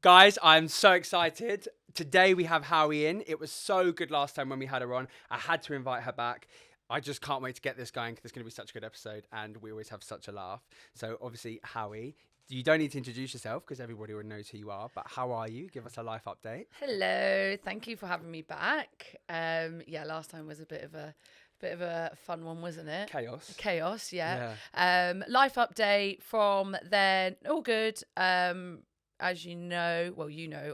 Guys, I'm so excited. Today we have Howie in. It was so good last time when we had her on. I had to invite her back. I just can't wait to get this going because it's going to be such a good episode and we always have such a laugh. So obviously, Howie, you don't need to introduce yourself because everybody already knows who you are, but how are you? Give us a life update. Hello, thank you for having me back. Last time was a bit of a fun one, wasn't it? Chaos, yeah. Life update from then, all good. As you know,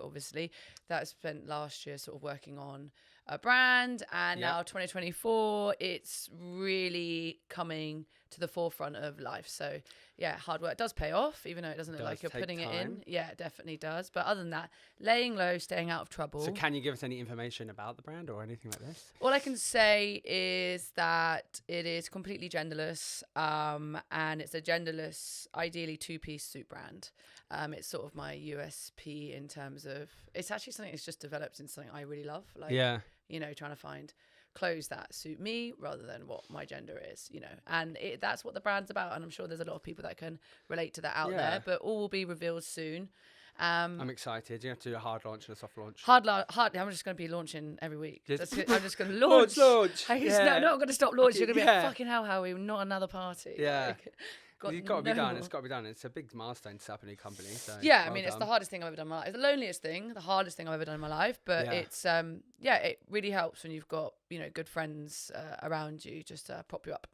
obviously, that I spent last year sort of working on a brand, and now 2024, it's really coming to the forefront of life. So yeah, hard work does pay off, even though it doesn't look like you're putting it in. Yeah, it definitely does. But other than that, laying low, staying out of trouble. So can you give us any information about the brand or anything like this? All I can say is that it is completely genderless, and it's a genderless, ideally two-piece suit brand. It's sort of my USP in terms of, it's actually something that's just developed into something I really love. Trying to find clothes that suit me rather than what my gender is, and that's what the brand's about. And I'm sure there's a lot of people that can relate to that out there, but all will be revealed soon. I'm excited. You have to do a hard launch and a soft launch. Hard. I'm just going to be launching every week. I'm just going to launch. launch. No, not going to stop launching. You're going to be like, fucking hell, Howie, not another party. Yeah. You've got to be done. It's got to be done. It's a big milestone to set up a new company. So it's the hardest thing I've ever done in my life. It's the loneliest thing, the hardest thing I've ever done in my life. But it's it really helps when you've got good friends around you just to prop you up.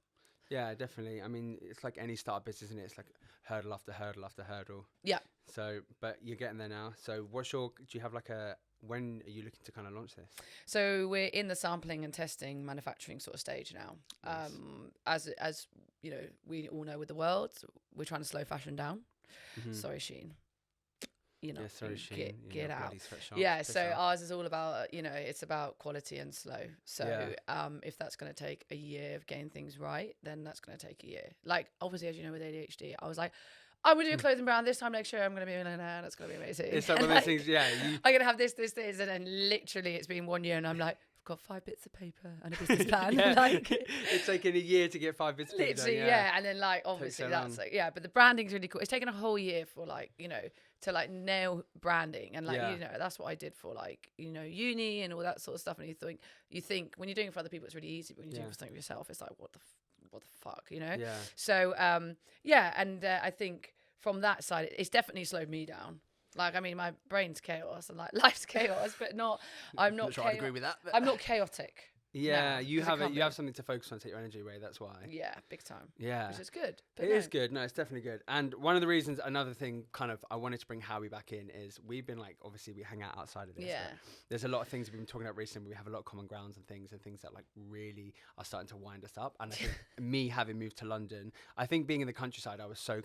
Yeah, definitely. I mean, it's like any startup business, isn't it? It's like hurdle after hurdle after hurdle. Yeah. So, but you're getting there now. So, do you have when are you looking to kind of launch this? So we're in the sampling and testing, manufacturing sort of stage now. Nice. As you know, we all know with the world, we're trying to slow fashion down. Mm-hmm. Sorry, Shein. Sorry, Shein. Get out. Yeah, so ours is all about, it's about quality and slow. So if that's going to take a year of getting things right, then that's going to take a year. Like, obviously, as you know, with ADHD, I was like, I'm going to do a clothing brand this time next year. I'm going to be a millionaire. That's going to be amazing. It's like one of those things, I'm going to have this. And then literally it's been 1 year and I'm like, I've got 5 bits of paper and a business plan. It's taken a year to get 5 bits of paper. Literally, And then obviously that's but the branding's really cool. It's taken a whole year for to nail branding. And that's what I did for uni and all that sort of stuff. And you think when you're doing it for other people, it's really easy. But when you're doing it for something for yourself, it's like, what the fuck, Yeah. So, and I think from that side, it's definitely slowed me down. My brain's chaos and life's chaos, but I'm not sure I'd agree with that. But I'm not chaotic. Yeah, you have something to focus on, take your energy away. That's why. Yeah, big time. Yeah, which is good. It is good. No, it's definitely good. And one of the reasons, another thing, I wanted to bring Howie back in is we've been obviously we hang out outside of this. Yeah. There's a lot of things we've been talking about recently. We have a lot of common grounds and things that really are starting to wind us up. And I think me having moved to London, I think being in the countryside, I was so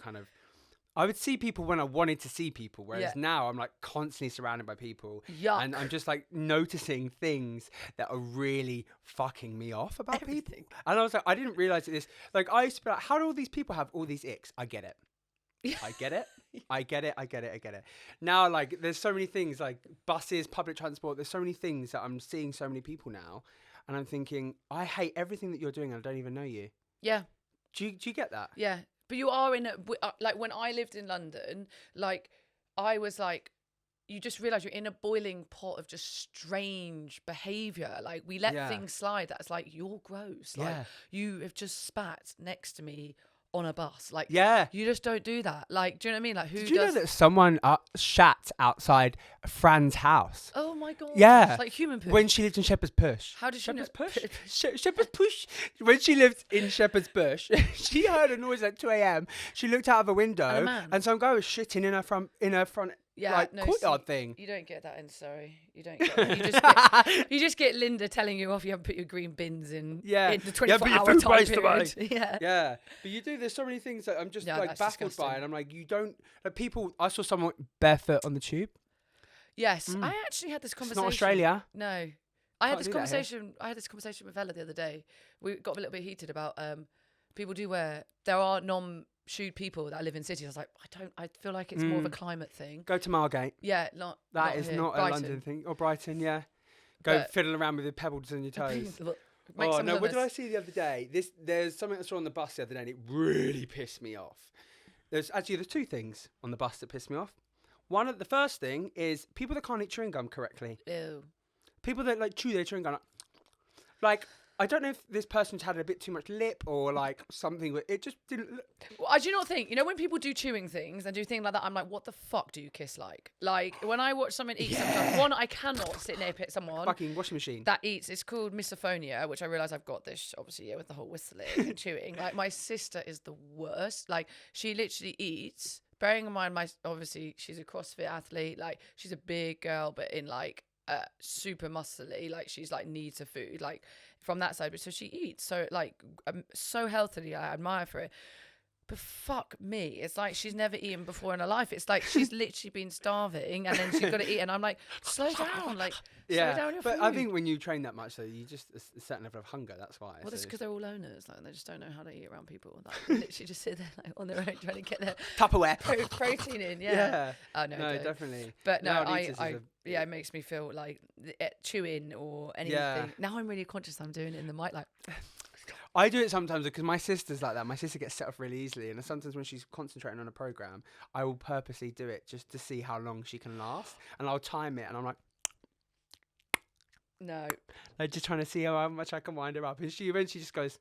I would see people when I wanted to see people, whereas now I'm constantly surrounded by people. Yuck. And I'm just noticing things that are really fucking me off about people. And I was I didn't realize this. I used to be how do all these people have all these icks? I get it. I get it. I get it. Now, there's so many things buses, public transport. There's so many things that I'm seeing so many people now. And I'm thinking, I hate everything that you're doing and I don't even know you. Yeah. Do you get that? Yeah. But you are in when I lived in London, I was you just realise you're in a boiling pot of just strange behaviour. We let things slide. That's you're gross. You have just spat next to me on a bus. You just don't do that. Do you know what I mean? Who Did you know that someone shat outside Fran's house? Oh my God. Yeah. It's human poo. When she lived in Shepherd's Bush. How did she know? Shepherd's Bush. When she lived in Shepherd's Bush, she heard a noise at 2 a.m. She looked out of a window and some guy was shitting in her front courtyard thing. You don't get that in Surrey. You don't get that. You just get Linda telling you off you haven't put your green bins in the 24-hour time period. Yeah. But you do, there's so many things that I'm just baffled disgusting. by, and I'm you don't, people, I saw someone barefoot on the tube. Yes. I actually had this conversation. It's not Australia. No. I had this conversation with Ella the other day. We got a little bit heated about people do wear, there are non-shoed people that live in cities. I was like, I feel like it's more of a climate thing. Go to Margate. Yeah, that is not Brighton. a London thing. Or Brighton, yeah. Go fiddle around with the pebbles on your toes. What did I see the other day? There's something I saw on the bus the other day and it really pissed me off. There's 2 things on the bus that pissed me off. The first thing is people that can't eat chewing gum correctly. Ew. People that like chew their chewing gum. Like, I don't know if this person's had a bit too much lip or like something, but it just didn't look. Well, I do not think, when people do chewing things and do things like that, I'm like, what the fuck do you kiss like? Like, when I watch someone eat sometimes, one, I cannot sit near someone. Fucking washing machine. That eats, it's called misophonia, which I realise I've got this, obviously, with the whole whistling and chewing. Like, my sister is the worst. Like, she literally eats, bearing in mind, obviously, she's a CrossFit athlete. Like, she's a big girl, but in like, super muscly, like she's like needs her food like from that side, but so she eats so like so healthily. I admire for it, but fuck me, it's like she's never eaten before in her life. It's like she's literally been starving and then she's got to eat, and I'm like, slow down, like slow down your food. I think when you train that much, so you just a certain level of hunger. That's why. Well, that's because they're all owners, like they just don't know how to eat around people. Like they literally just sit there like on their own trying to get their Tupperware protein in. Yeah. Oh no, definitely. But no, it makes me feel like chewing or anything. Yeah. Now I'm really conscious I'm doing it in the mic, like. I do it sometimes because my sister's like that. My sister gets set off really easily, and sometimes when she's concentrating on a program, I will purposely do it just to see how long she can last, and I'll time it, and I'm like, no, like just trying to see how much I can wind her up, and she eventually just goes,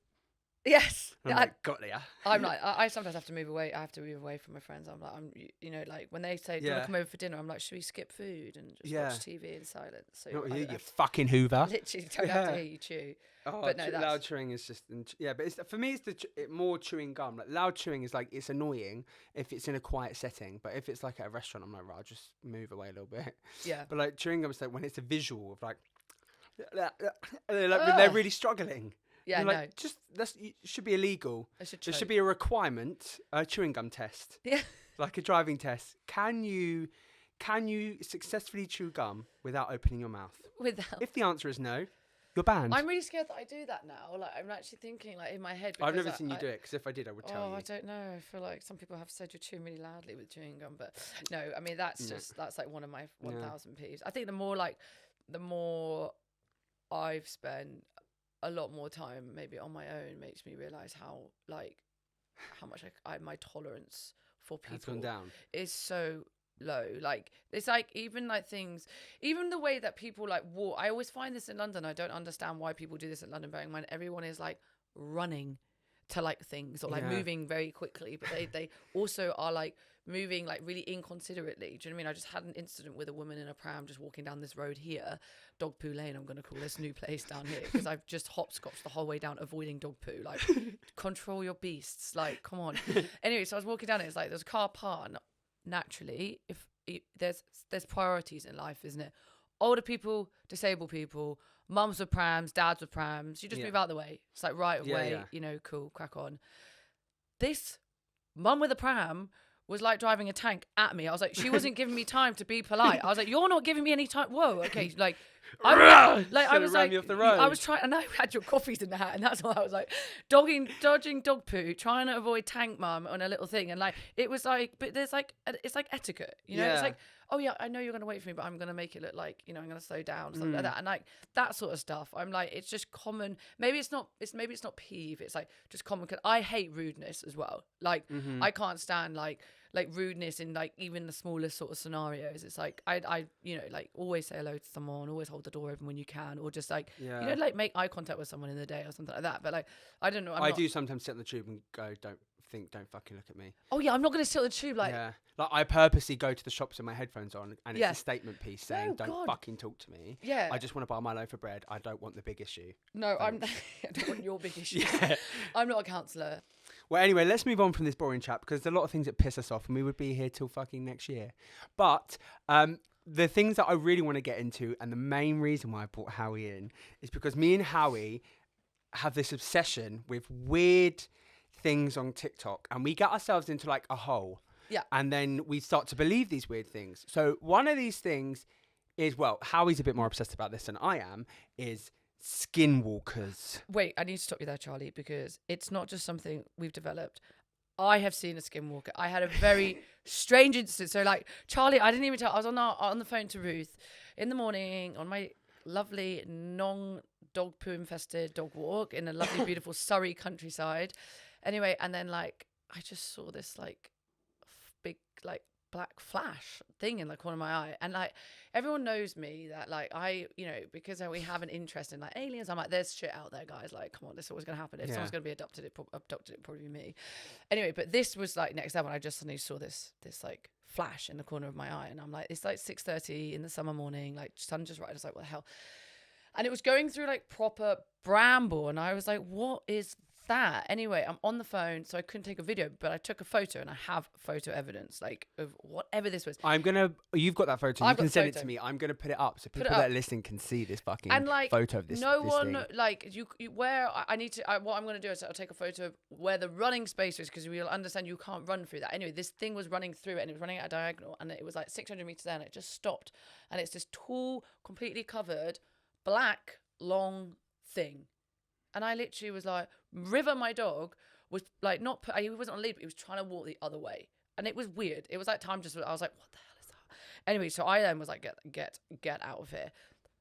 yes. I'm like, got ya. I'm like, I sometimes have to move away. I have to move away from my friends. I'm like, like when they say, do you want to come over for dinner? I'm like, should we skip food and just watch TV in silence? So not you fucking Hoover. Literally don't have to hear you chew. Oh, but no, loud chewing is just, but for me, it's more chewing gum. Like loud chewing is like, it's annoying if it's in a quiet setting, but if it's like at a restaurant, I'm like, right, I'll just move away a little bit. Yeah. But like chewing gum is like when it's a visual of like, they're really struggling. Yeah, like, it should be illegal. There should be a requirement, a chewing gum test. Yeah. Like a driving test. Can you successfully chew gum without opening your mouth? Without. If the answer is no, you're banned. I'm really scared that I do that now. Like I'm actually thinking like in my head. I've never seen you do it, because if I did, I would tell you. Oh, I don't know. I feel like some people have said you're chewing really loudly with chewing gum, but no. I mean that's like one of my 1,000 peeves. I think the more I've spent a lot more time maybe on my own makes me realize how much my tolerance for people has gone down. Is so low. Like it's like even the way that people like walk. I always find this in London. I don't understand why people do this in London, bearing in mind everyone is like running to like things or like moving very quickly, but they also are like moving like really inconsiderately. Do you know what I mean? I just had an incident with a woman in a pram just walking down this road here, Dog Poo Lane, I'm going to call this new place down here, because I've just hopscotched the whole way down avoiding dog poo. Like, control your beasts. Like, come on. Anyway, so I was walking down it. It's like there's a car park. Naturally, if there's priorities in life, isn't it? Older people, disabled people, mums with prams, dads with prams. You just move out the way. It's like right of way, cool, crack on. This mum with a pram was like driving a tank at me. I was like, she wasn't giving me time to be polite. I was like, you're not giving me any time. Whoa, okay, like, I was like, I was trying, and I had your coffees in the hat, and that's why I was like, dodging dog poo, trying to avoid tank mum on a little thing, and like, it was like, but there's like, it's like etiquette, it's like, oh yeah, I know you're gonna wait for me, but I'm gonna make it look like, I'm gonna slow down, stuff like that, and like that sort of stuff. I'm like, it's just common. Maybe it's not peeve. It's like just common. Cause I hate rudeness as well. Like I can't stand like rudeness in like even the smallest sort of scenarios. It's like I like always say hello to someone, always hold the door open when you can, or just like like make eye contact with someone in the day or something like that. But like I don't know. I do sometimes sit on the tube and go, don't fucking look at me. Oh yeah, I'm not gonna sit on the tube like. Yeah, like I purposely go to the shops with my headphones on, and it's a statement piece saying, "Don't fucking talk to me." Yeah, I just want to buy my loaf of bread. I don't want the big issue. No, I don't want your big issue. I'm not a counsellor. Well, anyway, let's move on from this boring chat, because there's a lot of things that piss us off, and we would be here till fucking next year. But the things that I really want to get into, and the main reason why I brought Howie in, is because me and Howie have this obsession with weird things on TikTok, and we get ourselves into like a hole. Yeah. And then we start to believe these weird things. So one of these things is, well, Howie's a bit more obsessed about this than I am, is skinwalkers. Wait, I need to stop you there, Charlie, because it's not just something we've developed. I have seen a skinwalker. I had a very strange instance. So like, Charlie, I didn't even tell, I was on the phone to Ruth in the morning on my lovely non-dog poo infested dog walk in a lovely, beautiful Surrey countryside. Anyway, and then like, I just saw this like big like black flash thing in the corner of my eye, and like everyone knows me that like I, you know, because we have an interest in like aliens, I'm like, there's shit out there, guys, like come on, this is always gonna happen. If someone's gonna be abducted, it probably be me. Anyway, but this was like next level. I just suddenly saw this like flash in the corner of my eye, and I'm like, it's like 6:30 in the summer morning, like sun just right. I was like, what the hell? And it was going through like proper bramble, and I was like, what is that? Anyway, I'm on the phone, so I couldn't take a video, but I took a photo, and I have photo evidence, like of whatever this was. You've got that photo. You can send it to me. I'm gonna put it up so people that are listening can see this fucking photo of this. No this one thing. like you where I need to. What I'm gonna do is I'll take a photo of where the running space is, because you'll understand you can't run through that. Anyway, this thing was running through it, and it was running at a diagonal, and it was like 600 meters there, and it just stopped, and it's this tall, completely covered, black, long thing. And I literally was like, River, my dog, was like he wasn't on lead, but he was trying to walk the other way. And it was weird. It was like time just, I was like, what the hell is that? Anyway, so I then was like, get out of here.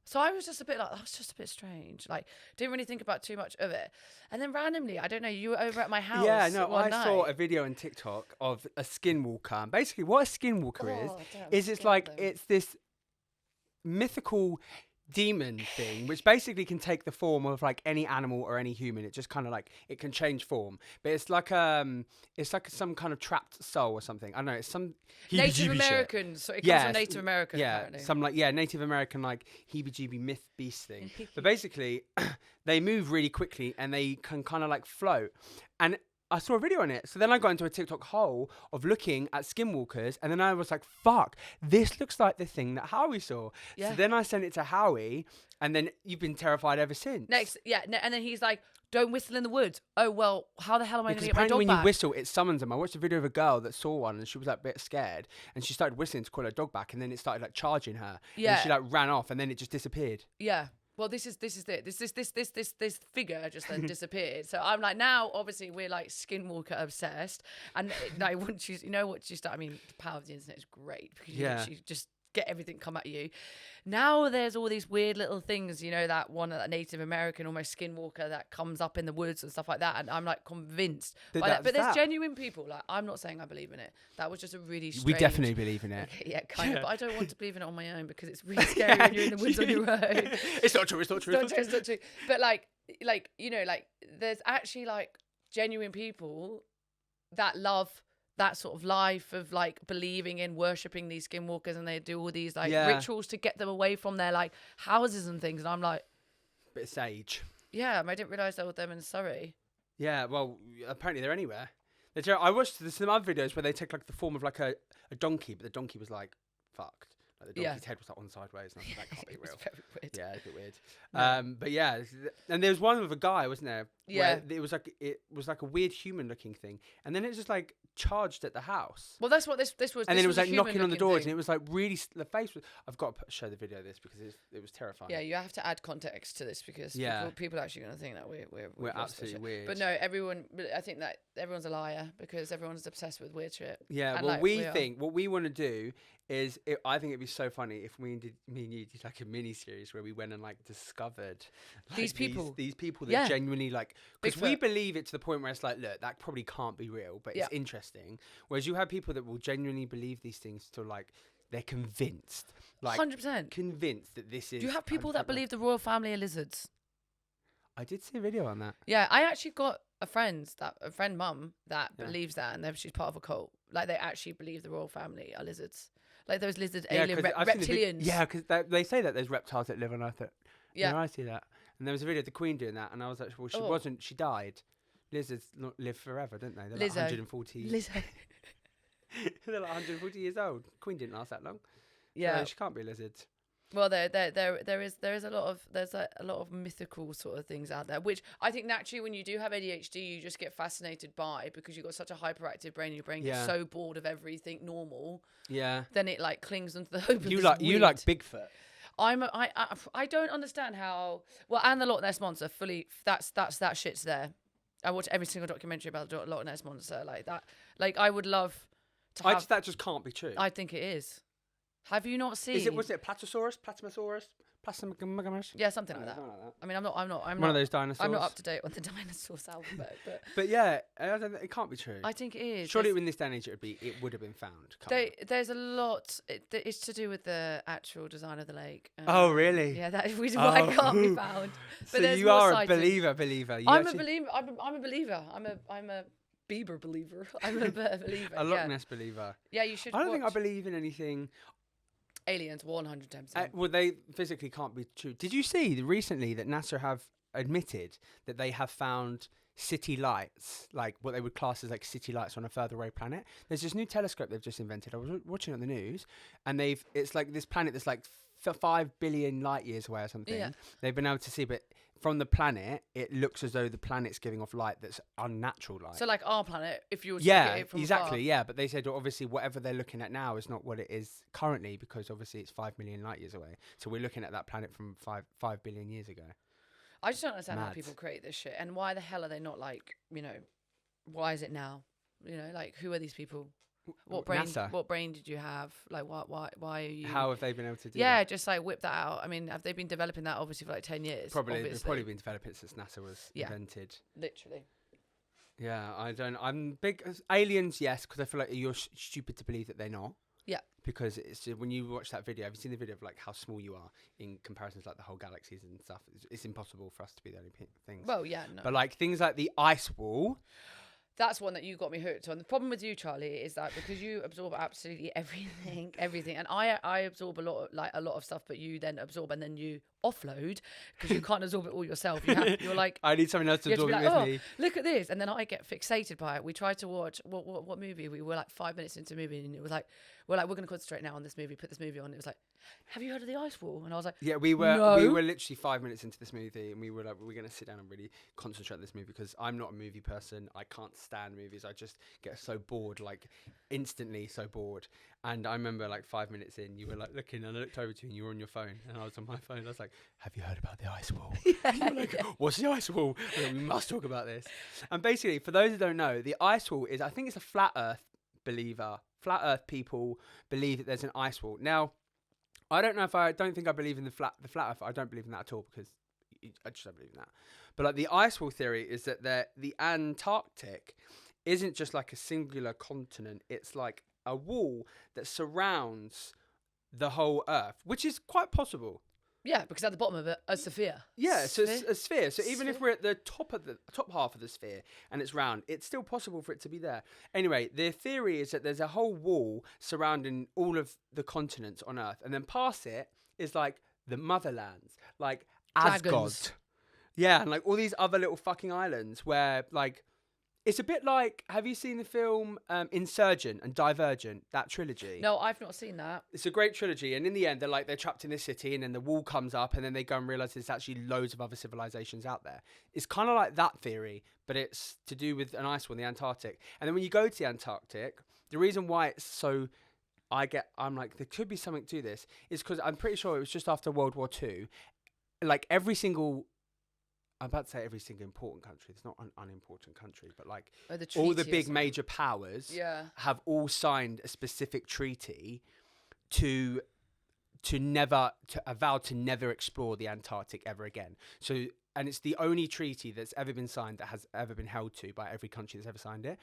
So I was just a bit like, that was just a bit strange. Like, didn't really think about too much of it. And then randomly, I don't know, you were over at my house. Yeah, no, I saw a video on TikTok of a skinwalker. And basically, what a skinwalker is it's this mythical demon thing, which basically can take the form of like any animal or any human. It just kind of like, it can change form, but it's like some kind of trapped soul or something. I don't know, it's some Native American, so it comes from Native American, apparently. Some like Native American like heebie-jeebie myth beast thing. But basically they move really quickly and they can kind of like float, and I saw a video on it. So then I got into a TikTok hole of looking at skinwalkers, and then I was like, fuck, this looks like the thing that Howie saw. Yeah. So then I sent it to Howie, and then you've been terrified ever since. And then he's like, don't whistle in the woods. Oh, well, how the hell am I going to get my dog back? When you whistle, it summons them. I watched a video of a girl that saw one, and she was like a bit scared, and she started whistling to call her dog back, and then it started like charging her. Yeah. And she like ran off, and then it just disappeared. Yeah. Well, this figure just then disappeared. So I'm like, now obviously we're like skinwalker obsessed, and like once you know what you start. I mean, the power of the internet is great because you actually just get everything come at you. Now there's all these weird little things, you know, that one, that Native American almost skinwalker that comes up in the woods and stuff like that, and I'm like convinced by that. But there's genuine people, like, I'm not saying I believe in it. That was just a really strange... We definitely believe in it. Okay, kind of, but I don't want to believe in it on my own because it's really scary when you're in the woods on your own. It's not true. It's not true. But like you know, like there's actually like genuine people that love that sort of life of like believing in worshipping these skinwalkers, and they do all these like rituals to get them away from their like houses and things, and I'm like, bit of sage. Yeah, I didn't realise there were them in Surrey. Yeah, well, apparently they're anywhere. I watched some other videos where they take like the form of like a donkey, but the donkey was like fucked. Like the donkey's head was like on sideways, and I was like, that can't be real. It's very weird. Yeah, it's a bit weird. Yeah. But yeah, and there was one with a guy, wasn't there? Yeah. Where it was like a weird human looking thing, and then it was just like charged at the house. Well, that's what this was. And then it was like knocking on the doors, and it was like really the face was. I've got to show the video of this because it was terrifying. Yeah, you have to add context to this because people are actually going to think that we're absolutely weird. But no, I think that everyone's a liar because everyone's obsessed with weird shit. Yeah, and well, what we want to do is, I think it'd be so funny if me and you did like a mini series where we went and like discovered like, these people that genuinely like, because we believe it to the point where it's like, look, that probably can't be real, but it's interesting. Whereas you have people that will genuinely believe these things to like, they're convinced, like 100% convinced that this is. Do you have people that believe the royal family are lizards? I did see a video on that. Yeah, I actually got a friend mum that believes that, and she's part of a cult. Like they actually believe the royal family are lizards. Like those lizard alien reptilians. Because they say that there's reptiles that live on Earth. Yeah, I see that. And there was a video of the Queen doing that, and I was like, well, she wasn't. She died. Lizards live forever, don't they? They're like 140. Lizzo. They're like 140 years old. Queen didn't last that long. Yeah, so she can't be a lizard. Well, there is a lot of mythical sort of things out there, which I think naturally when you do have ADHD, you just get fascinated by because you've got such a hyperactive brain. Your brain gets so bored of everything normal. Yeah. Then it like clings onto the hope of you like Bigfoot. I don't understand how and the Loch Ness Monster fully. That shit's there. I watch every single documentary about the Loch Ness Monster like that. Like I would love to. That just can't be true. I think it is. Have you not seen? Was it Platysaurus? Platymosaurus? Plasmagamagus? Yeah, something like that. Something like that. I mean, I'm not. One of those dinosaurs. I'm not up to date on the dinosaurs alphabet, but But yeah, it can't be true. I think it is. Surely in this day and age it would have been found. There's a lot. It's to do with the actual design of the lake. Oh really? Yeah, that is why it can't be found. But so you are a believer. I'm a believer. I'm a believer. I'm a Bieber believer. I'm a believer. A Loch Ness believer. Yeah, you should. I don't think I believe in anything. Aliens, 110%. Well, they physically can't be true. Did you see recently that NASA have admitted that they have found city lights, like what they would class as like city lights on a further away planet? There's this new telescope they've just invented. I was watching it on the news, and it's like this planet that's like 5 billion light years away or something. Yeah. They've been able to see, but from the planet, it looks as though the planet's giving off light that's unnatural light. So like our planet, if you were to look at it from exactly, afar. yeah. But they said obviously whatever they're looking at now is not what it is currently, because obviously it's 5 million light years away. So we're looking at that planet from 5 billion years ago. I just don't understand how Mad. people create this shit, and why the hell are they not like, why is it now? Like who are these people? What brain? NASA. What brain did you have? Like why are you? How have they been able to do Yeah, that? just like whip that out. I mean, have they been developing that obviously for like 10 years? They've obviously. probably been developing since NASA was invented. Literally. Yeah, I'm big aliens, yes, because I feel like you're stupid to believe that they're not. Yeah. Because it's just, when you watch that video, have you seen the video of like how small you are in comparison to like the whole galaxies and stuff? It's impossible for us to be the only things. Well, yeah, no. But like things like the ice wall. That's one that you got me hooked on. The problem with you, Charlie, is that because you absorb absolutely everything, and I absorb a lot of stuff, but you then absorb and then you offload because you can't absorb it all yourself. You're like, I need something else to absorb it with me. Look at this, and then I get fixated by it. We tried to watch what movie? We were like 5 minutes into the movie, and it was like we're going to concentrate now on this movie. Put this movie on. It was like, have you heard of the ice wall? And I was like, yeah, we were no. We were literally 5 minutes into this movie, and we were like, we're going to sit down and really concentrate on this movie, because I'm not a movie person. I can't stand movies. I just get so bored, like instantly so bored. And I remember like 5 minutes in, you were like looking, and I looked over to you and you were on your phone, and I was on my phone. I was like, have you heard about the ice wall? And you were like, what's the ice wall? Like, we must talk about this. And basically, for those who don't know, the ice wall is, I think it's a flat earth believer. Flat earth people believe that there's an ice wall. Now, I don't think I believe in the flat earth. I don't believe in that at all, because I just don't believe in that. But like the ice wall theory is that the Antarctic isn't just like a singular continent. It's like a wall that surrounds the whole Earth, which is quite possible. Yeah, because at the bottom of it, a sphere. Yeah, so it's a sphere. So even if we're at the top half of the sphere and it's round, it's still possible for it to be there. Anyway, the theory is that there's a whole wall surrounding all of the continents on Earth, and then past it is like the motherlands, like Asgard. Dragons. Yeah, and like all these other little fucking islands where like it's a bit like, have you seen the film Insurgent and Divergent, that trilogy? No, I've not seen that. It's a great trilogy, and in the end, they're trapped in this city, and then the wall comes up, and then they go and realize there's actually loads of other civilizations out there. It's kind of like that theory, but it's to do with an ice wall in the Antarctic. And then when you go to the Antarctic, the reason why it's so, I'm like, there could be something to this, is because I'm pretty sure it was just after World War II. Like I'm about to say every single important country. It's not an unimportant country, but like all the big major powers have all signed a specific treaty to vow to never explore the Antarctic ever again. So, and it's the only treaty that's ever been signed that has ever been held to by every country that's ever signed it.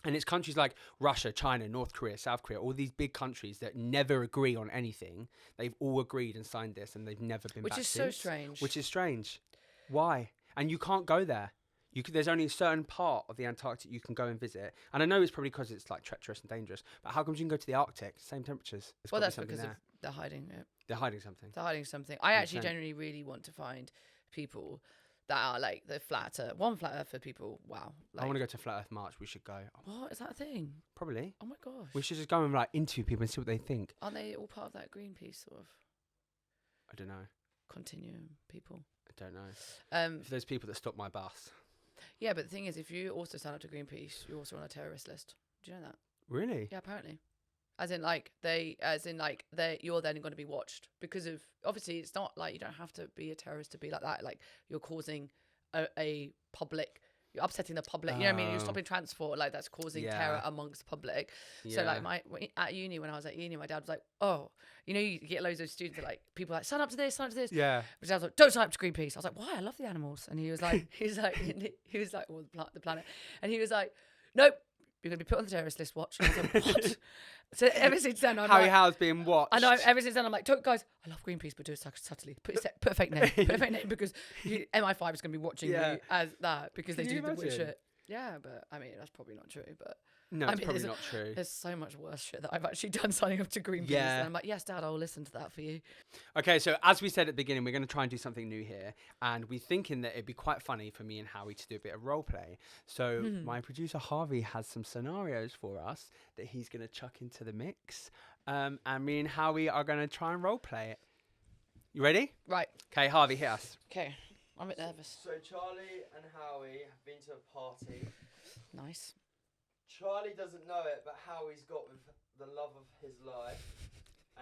And it's countries like Russia, China, North Korea, South Korea, all these big countries that never agree on anything. They've all agreed and signed this, and they've never been back since. Which is so strange. Which is strange. Why? And you can't go there. There's only a certain part of the Antarctic you can go and visit. And I know it's probably because it's like treacherous and dangerous, but how come you can go to the Arctic? Same temperatures. Well, that's because they're hiding it. They're hiding something. I actually genuinely really want to find people that are like the flat earth. One flat earth for people. Wow. I want to go to Flat Earth March. We should go. What? Is that a thing? Probably. Oh my gosh. We should just go and like interview people and see what they think. Aren't they all part of that Greenpeace sort of? I don't know. Continuum people. I don't know. For those people that stop my bus. Yeah, but the thing is, if you also sign up to Greenpeace, you're also on a terrorist list. Do you know that? Really? Yeah, apparently. You're then going to be watched because of, obviously it's not like you don't have to be a terrorist to be like that. Like you're causing a public you're upsetting the public. You know what I mean? You're stopping transport, like that's causing terror amongst the public. So like at uni, when I was at uni, my dad was like, oh, you know, you get loads of students that like people are like, sign up to this, sign up to this. Yeah. But I was like, don't sign up to Greenpeace. I was like, why? I love the animals. And he was like, well, the planet. And he was like, nope, you're going to be put on the terrorist list, watch. And I was like, what? So ever since then, I'm Howie like, Howe's being watched. I know, ever since then, I'm like, guys, I love Greenpeace, but do it subtly. Put a fake name. Put a fake name because MI5 is going to be watching you as that because they do the weird shit. Yeah, but I mean, that's probably not true, but... No, it's probably not true. There's so much worse shit that I've actually done signing up to Greenpeace. Yeah. And I'm like, yes, Dad, I'll listen to that for you. Okay, so as we said at the beginning, we're going to try and do something new here. And we're thinking that it'd be quite funny for me and Howie to do a bit of role play. So my producer, Harvey, has some scenarios for us that he's going to chuck into the mix. And me and Howie are going to try and role play it. You ready? Right. Okay, Harvey, hit us. Okay. I'm a bit nervous. So Charlie and Howie have been to a party. Nice. Charlie doesn't know it, but Howie's got with the love of his life,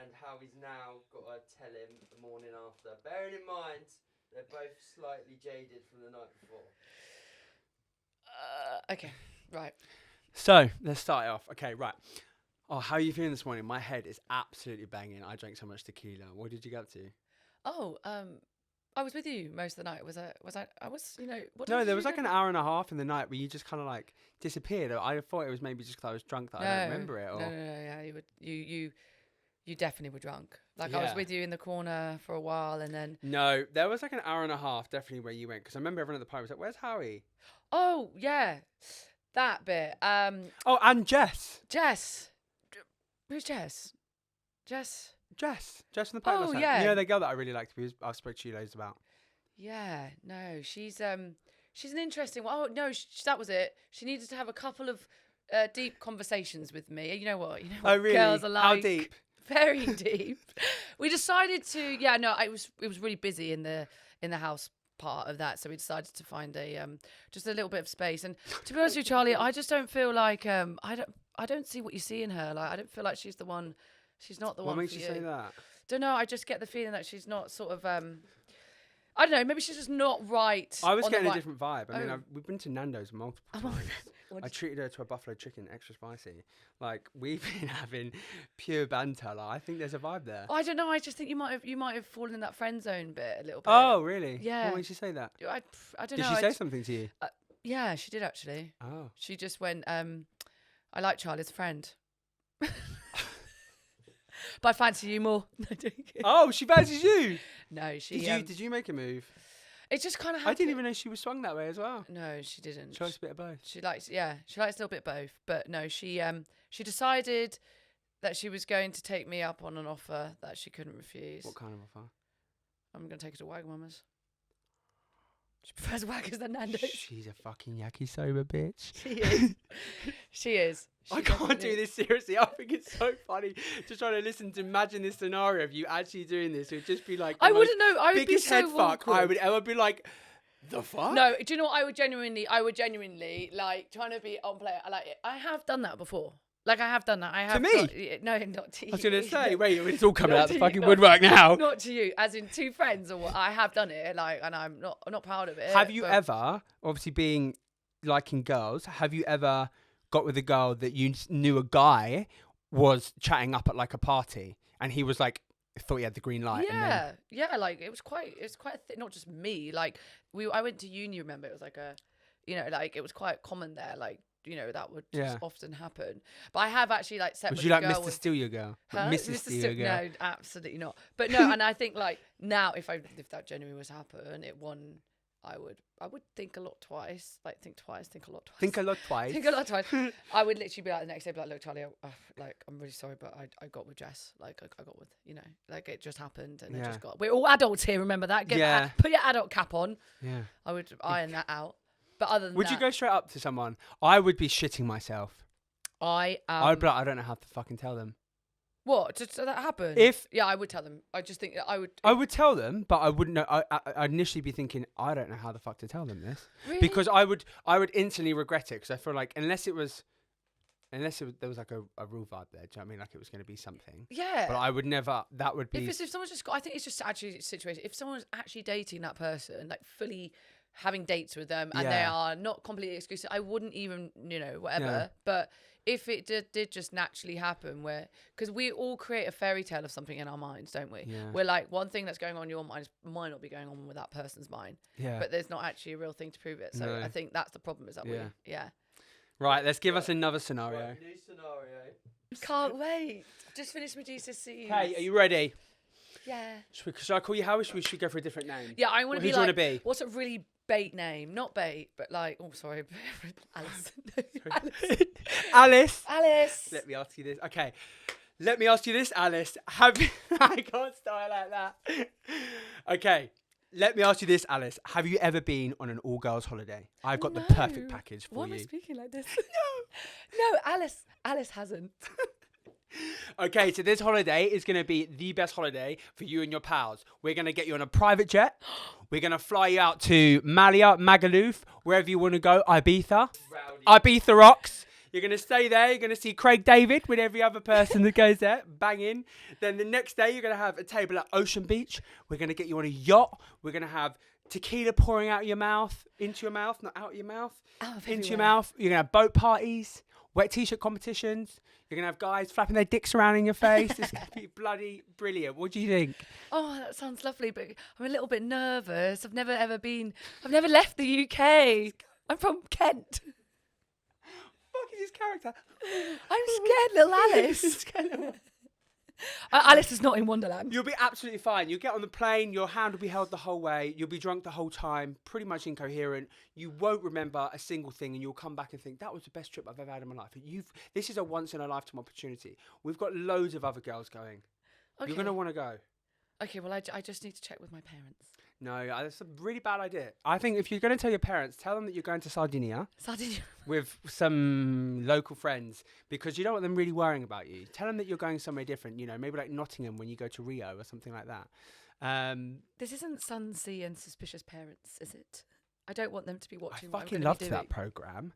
and Howie's now got to tell him the morning after. Bearing in mind, they're both slightly jaded from the night before. Okay, right. So let's start it off. Okay, right. Oh, how are you feeling this morning? My head is absolutely banging. I drank so much tequila. What did you get up to? Oh, I was with you most of the night. You know. No, there was like an hour and a half in the night where you just kind of like disappeared. I thought it was maybe just because I was drunk that I don't remember it. Or... No, yeah, you definitely were drunk. Like I was with you in the corner for a while, and then. No, there was like an hour and a half definitely where you went because I remember everyone at the party was like, "Where's Howie?" Oh yeah, that bit. Oh, and Jess. Who's Jess? Jess from the party last night. yeah. You know the girl that I really liked. I spoke to you loads about. Yeah, no, she's an interesting one. Oh no, that was it. She needed to have a couple of deep conversations with me. You know what Oh really? Girls are like. How deep? Very deep. We decided to. Yeah, no, it was really busy in the house part of that, so we decided to find just a little bit of space. And to be honest with you, Charlie, I just don't feel like I don't see what you see in her. Like I don't feel like she's the one. She's not the one. What makes for you say that? Don't know. I just get the feeling that she's not sort of. I don't know. Maybe she's just not right. I was getting a different vibe. I mean, we've been to Nando's multiple times. What I treated her to a buffalo chicken, extra spicy. Like we've been having pure banter. Like I think there's a vibe there. I don't know. I just think you might have fallen in that friend zone bit a little bit. Oh really? Yeah. What makes you say that? I don't Did know. she say something to you? Yeah, she did actually. Oh. She just went. I like Charlie as a friend. But I fancy you more. Oh, she fancies you. No, she. Did you make a move? It just kind of happened. I didn't even know she was swung that way as well. No, she didn't. She likes a bit of both. She likes a little bit of both. But no, she decided that she was going to take me up on an offer that she couldn't refuse. What kind of offer? I'm going to take her to Wagamama's. She prefers Waggers than Nando's. She's a fucking yakisoba bitch. She is. She is. I can't do this seriously. I think it's so funny to try to listen to imagine this scenario of you actually doing this. It would just be like I wouldn't know. I would be biggest so head fuck. awkward. I would be like, the fuck? No, do you know what? I would genuinely like trying to be on play. I have done that before. Like I have done that. I have to me? No, not to you. I was gonna say, wait, it's all coming Not out the to fucking you, woodwork now. Not to you, as in two friends or what. I have done it, like, and I'm not proud of it. Have you ever, obviously being liking girls, have you ever got with a girl that you knew a guy was chatting up at like a party and he was like, thought he had the green light? Yeah, yeah, like it was quite not just me. Like I went to uni. Remember, it was like like it was quite common there. Like. That would just often happen. But I have actually like set. Was you like Mr. Steal Your Girl? Huh? Mr. Steal Your Girl? No, absolutely not. But no, and I think like now, if that genuinely was to happen, I would think a lot twice. Like think twice, think a lot twice. Think a lot twice. Think a lot twice. I would literally be like the next day, be like, look, Charlie, I'm really sorry, but I got with Jess. Like I got with, like it just happened, and it just got. We're all adults here. Remember that? Put your adult cap on. Yeah. I would iron that out. But other than would you go straight up to someone? I would be shitting myself. I would be like, I don't know how to fucking tell them. What? Did that happen? Yeah, I would tell them. I just think I would. I would tell them, but I wouldn't know. I'd initially be thinking, I don't know how the fuck to tell them this, really? Because I would instantly regret it because I feel like unless there was like a real vibe there. Do you know what I mean? Like it was going to be something. Yeah. But I would never. That would be. If someone's just, I think it's just actually a situation. If someone's actually dating that person, like fully having dates with them, and they are not completely exclusive. I wouldn't even, whatever. Yeah. But if it did just naturally happen, because we all create a fairy tale of something in our minds, don't we? Yeah. We're like, one thing that's going on in your mind might not be going on with that person's mind. Yeah. But there's not actually a real thing to prove it. So No. I think that's the problem, is that Right, let's give us another scenario. Right, new scenario. Can't wait. Just finished my GCSEs. Hey, are you ready? Yeah. Should I call you Howie? Should we go for a different name? Yeah, I want to Who be do you like, want to be? what's a really bait name? Not bait, but like, oh, sorry. Alice. Alice. Alice. Let me ask you this. Okay. Let me ask you this, Alice. I can't start like that. Okay. Let me ask you this, Alice. Have you ever been on an all-girls holiday? I've got the perfect package for Why you. am I speaking like this? No, Alice hasn't. Okay, so this holiday is going to be the best holiday for you and your pals. We're going to get you on a private jet. We're going to fly you out to Malia, Magaluf, wherever you want to go, Ibiza. Ibiza rocks. You're going to stay there. You're going to see Craig David with every other person that goes there, banging. Then the next day, you're going to have a table at Ocean Beach. We're going to get you on a yacht. We're going to have tequila pouring out your mouth, into your mouth, not out your mouth, into your mouth. You're going to have boat parties, wet t-shirt competitions. You're going to have guys flapping their dicks around in your face. It's going to be bloody brilliant. What do you think? Oh, that sounds lovely, but I'm a little bit nervous. I've never left the UK. I'm from Kent. Fuck is his character? I'm scared, little Alice. Alice is not in Wonderland. You'll be absolutely fine. You'll get on the plane, your hand will be held the whole way, you'll be drunk the whole time, pretty much incoherent. You won't remember a single thing, and you'll come back and think, that was the best trip I've ever had in my life. This is a once-in-a-lifetime opportunity. We've got loads of other girls going. Okay. You're going to want to go. Okay, well, I just need to check with my parents. No, that's a really bad idea. I think if you're going to tell your parents, tell them that you're going to Sardinia. With some local friends, because you don't want them really worrying about you. Tell them that you're going somewhere different, maybe like Nottingham when you go to Rio or something like that. This isn't Sun, Sea and Suspicious Parents, is it? I don't want them to be watching what I'm fucking going to be loved doing. that programme.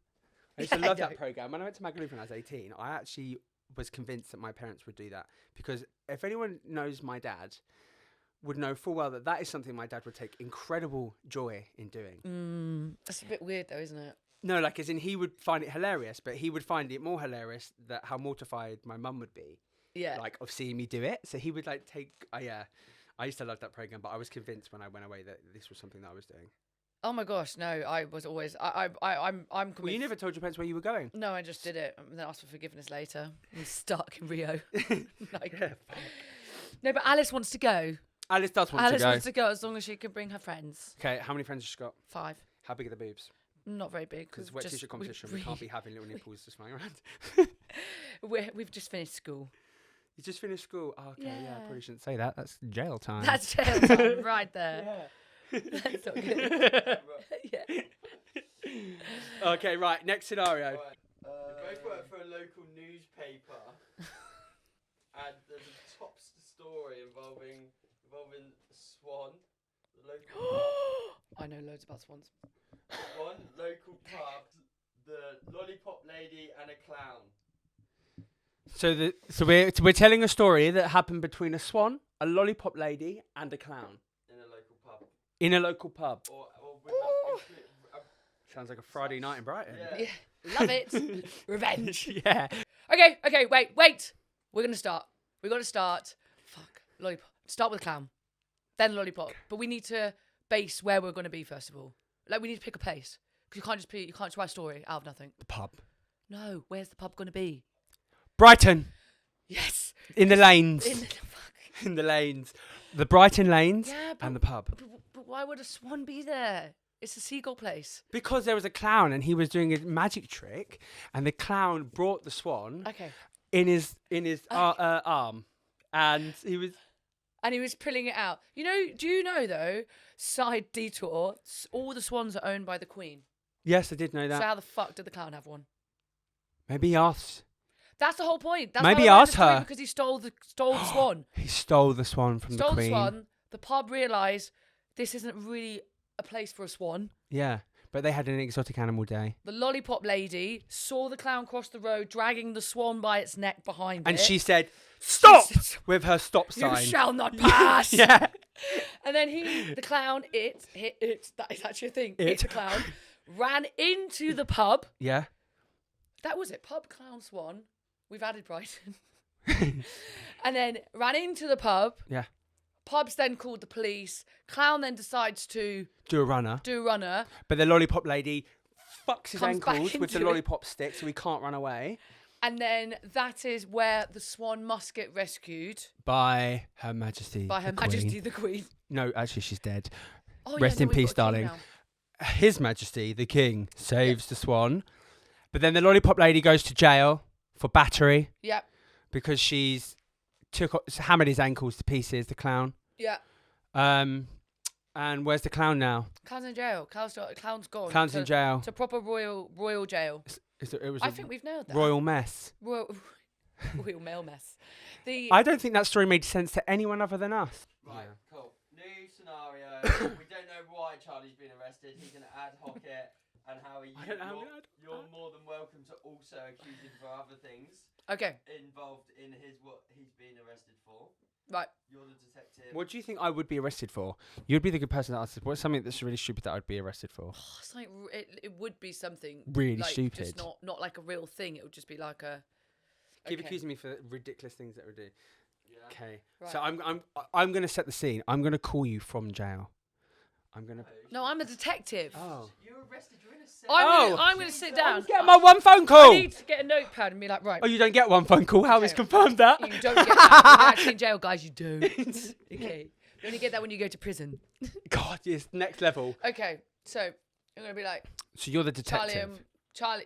I used to love that programme. When I went to Magaluf when I was 18, I actually was convinced that my parents would do that. Because if anyone knows my dad, would know full well that is something my dad would take incredible joy in doing. That's a bit weird though, isn't it? No, like as in he would find it hilarious, but he would find it more hilarious that how mortified my mum would be. Yeah. Like of seeing me do it. So he would like take, yeah. I used to love that program, but I was convinced when I went away that this was something that I was doing. Oh my gosh, no! I was always I'm. Well, you never told your parents where you were going. No, I just did it and then asked for forgiveness later. I'm stuck in Rio. No, but Alice wants to go. Alice does want to go. Alice wants to go as long as she can bring her friends. Okay, how many friends has she got? 5. How big are the boobs? Not very big. Because wet t-shirt competition, we can't be having little nipples just flying around. We've just finished school. You just finished school? Oh, okay, yeah, I probably shouldn't say that. That's jail time. That's jail time right there. Yeah. That's not good. Yeah. Okay, right, next scenario. Right. We both work for a local newspaper, and there's a top story involving a swan. The local I know loads about swans. one local pub, the lollipop lady, and a clown. So we're telling a story that happened between a swan, a lollipop lady, and a clown In a local pub. in a local pub. Or Sounds like a Friday night in Brighton. yeah. Love it. Revenge. Yeah. Okay, wait. We're going to start. We've got to start. Fuck. Lollipop. Start with clown. Then lollipop. But we need to base where we're going to be first of all. Like, we need to pick a place. Because you can't write a story out of nothing. The pub. No, where's the pub going to be? Brighton. Yes. In the lanes. Fuck. In the lanes. The Brighton lanes and the pub. But why would a swan be there? It's a seagull place. Because there was a clown and he was doing a magic trick, and the clown brought the swan in his arm, and he was pulling it out. Do you know though? Side detour. All the swans are owned by the Queen. Yes, I did know that. So how the fuck did the clown have one? Maybe he asked. That's the whole point. That's Maybe why I asked her because he stole the swan. He stole the swan from the Queen. Stole the swan. The pub realised this isn't really a place for a swan. Yeah, but they had an exotic animal day. The lollipop lady saw the clown cross the road, dragging the swan by its neck behind it. And she said, "Stop!" with her stop sign. You shall not pass. Yeah. And then the clown, that is actually a thing. It, the clown, ran into the pub. Yeah. That was it. Pub, clown, swan. We've added Brighton. And then ran into the pub. Yeah. Pubs then called the police. Clown then decides to do a runner. But the lollipop lady fucks his comes back ankles with the into it. lollipop stick so he can't run away. And then that is where the swan must get rescued. By Her Majesty the Queen. No, actually, she's dead. Oh, Rest in we've peace, got a king darling. now. His Majesty, the King, saves the swan. But then the lollipop lady goes to jail for battery. Yep. Because she's hammered his ankles to pieces, the clown. Yeah. And where's the clown now? Clown's in jail. Clown's gone. Clown's in jail. It's a proper royal jail. I think we've nailed that. Royal mess. Royal mail mess. I don't think that story made sense to anyone other than us. Right, cool. New scenario. We don't know why Charlie's been arrested. He's going to ad hoc it. And Howie, you're more than welcome to also accuse him for other things. Okay. Involved in what he's been arrested for. Right. You're the detective. What do you think I would be arrested for? You'd be the good person to answer. What's something that's really stupid that I'd be arrested for? It's like it would be something really like, stupid. Just not like a real thing. It would just be like a. Keep accusing me for ridiculous things that we do. Yeah. Okay. Right. So I'm going to set the scene. I'm going to call you from jail. I'm going to. No, I'm a detective. Oh. You're arrested. You're in a cell. I'm going to sit down. Get my one phone call. I need to get a notepad and be like, right. Oh, you don't get one phone call. Howie's confirmed that. You don't get that. You're actually in jail, guys. You don't. Okay. You only get that when you go to prison. God, yes, next level. Okay, so I'm going to be like... So you're the detective. Charlie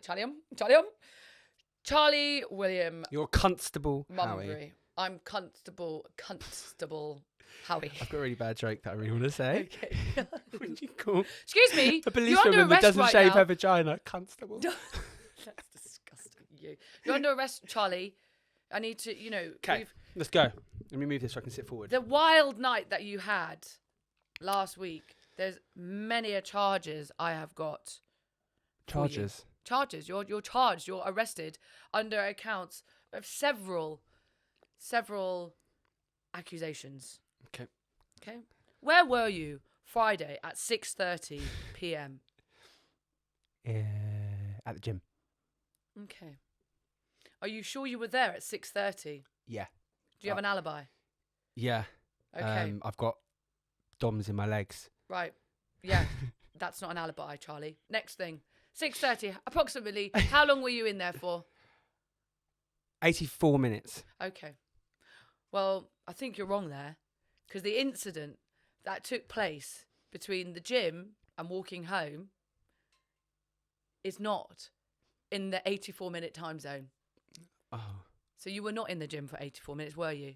William... You're Constable Mumbury. Howie. I'm Constable Howie. I've got a really bad joke that I really want to say. Okay. What do you call Excuse me. a policewoman that doesn't shave her vagina? Constable. That's disgusting. You're under arrest, Charlie. I need to, Okay, let's go. Let me move this so I can sit forward. The wild night that you had last week, there's many charges I have got. Charges? Charges. You're charged. You're arrested under accounts of several accusations. Okay. Where were you Friday at 6:30 p.m? At the gym. Okay. Are you sure you were there at 6:30? Yeah. Do you have an alibi? Yeah. Okay. I've got DOMs in my legs. Right. Yeah. That's not an alibi, Charlie. Next thing. 6:30, approximately. How long were you in there for? 84 minutes. Okay. Well, I think you're wrong there. Because the incident that took place between the gym and walking home is not in the 84-minute time zone. Oh. So you were not in the gym for 84 minutes, were you?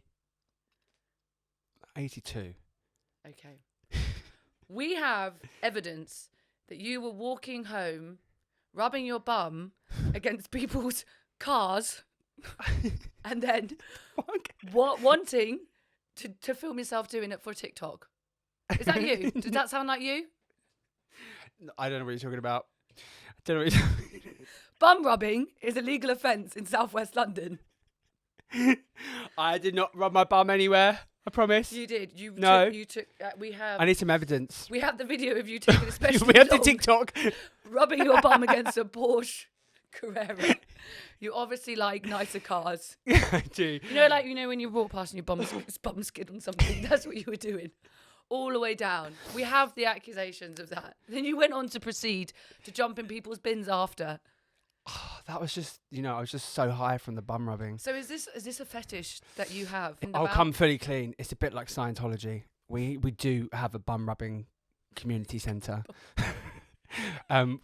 82. Okay. We have evidence that you were walking home, rubbing your bum against people's cars, and then wanting to film yourself doing it for TikTok. Is that you? Does that sound like you? I don't know what you're talking about. I don't know what you're talking about. Bum rubbing is a legal offence in southwest London. I did not rub my bum anywhere. I promise. You did. No. You took. We have. I need some evidence. We have the video of you taking a special. We have the TikTok. Rubbing your bum against a Porsche Carrera. You obviously like nicer cars. Yeah, I do. When you walk past and your bum skid on something. That's what you were doing. All the way down. We have the accusations of that. Then you went on to proceed to jump in people's bins after. Oh, that was just, I was just so high from the bum rubbing. So is this a fetish that you have? I'll come fully clean. It's a bit like Scientology. We do have a bum rubbing community centre.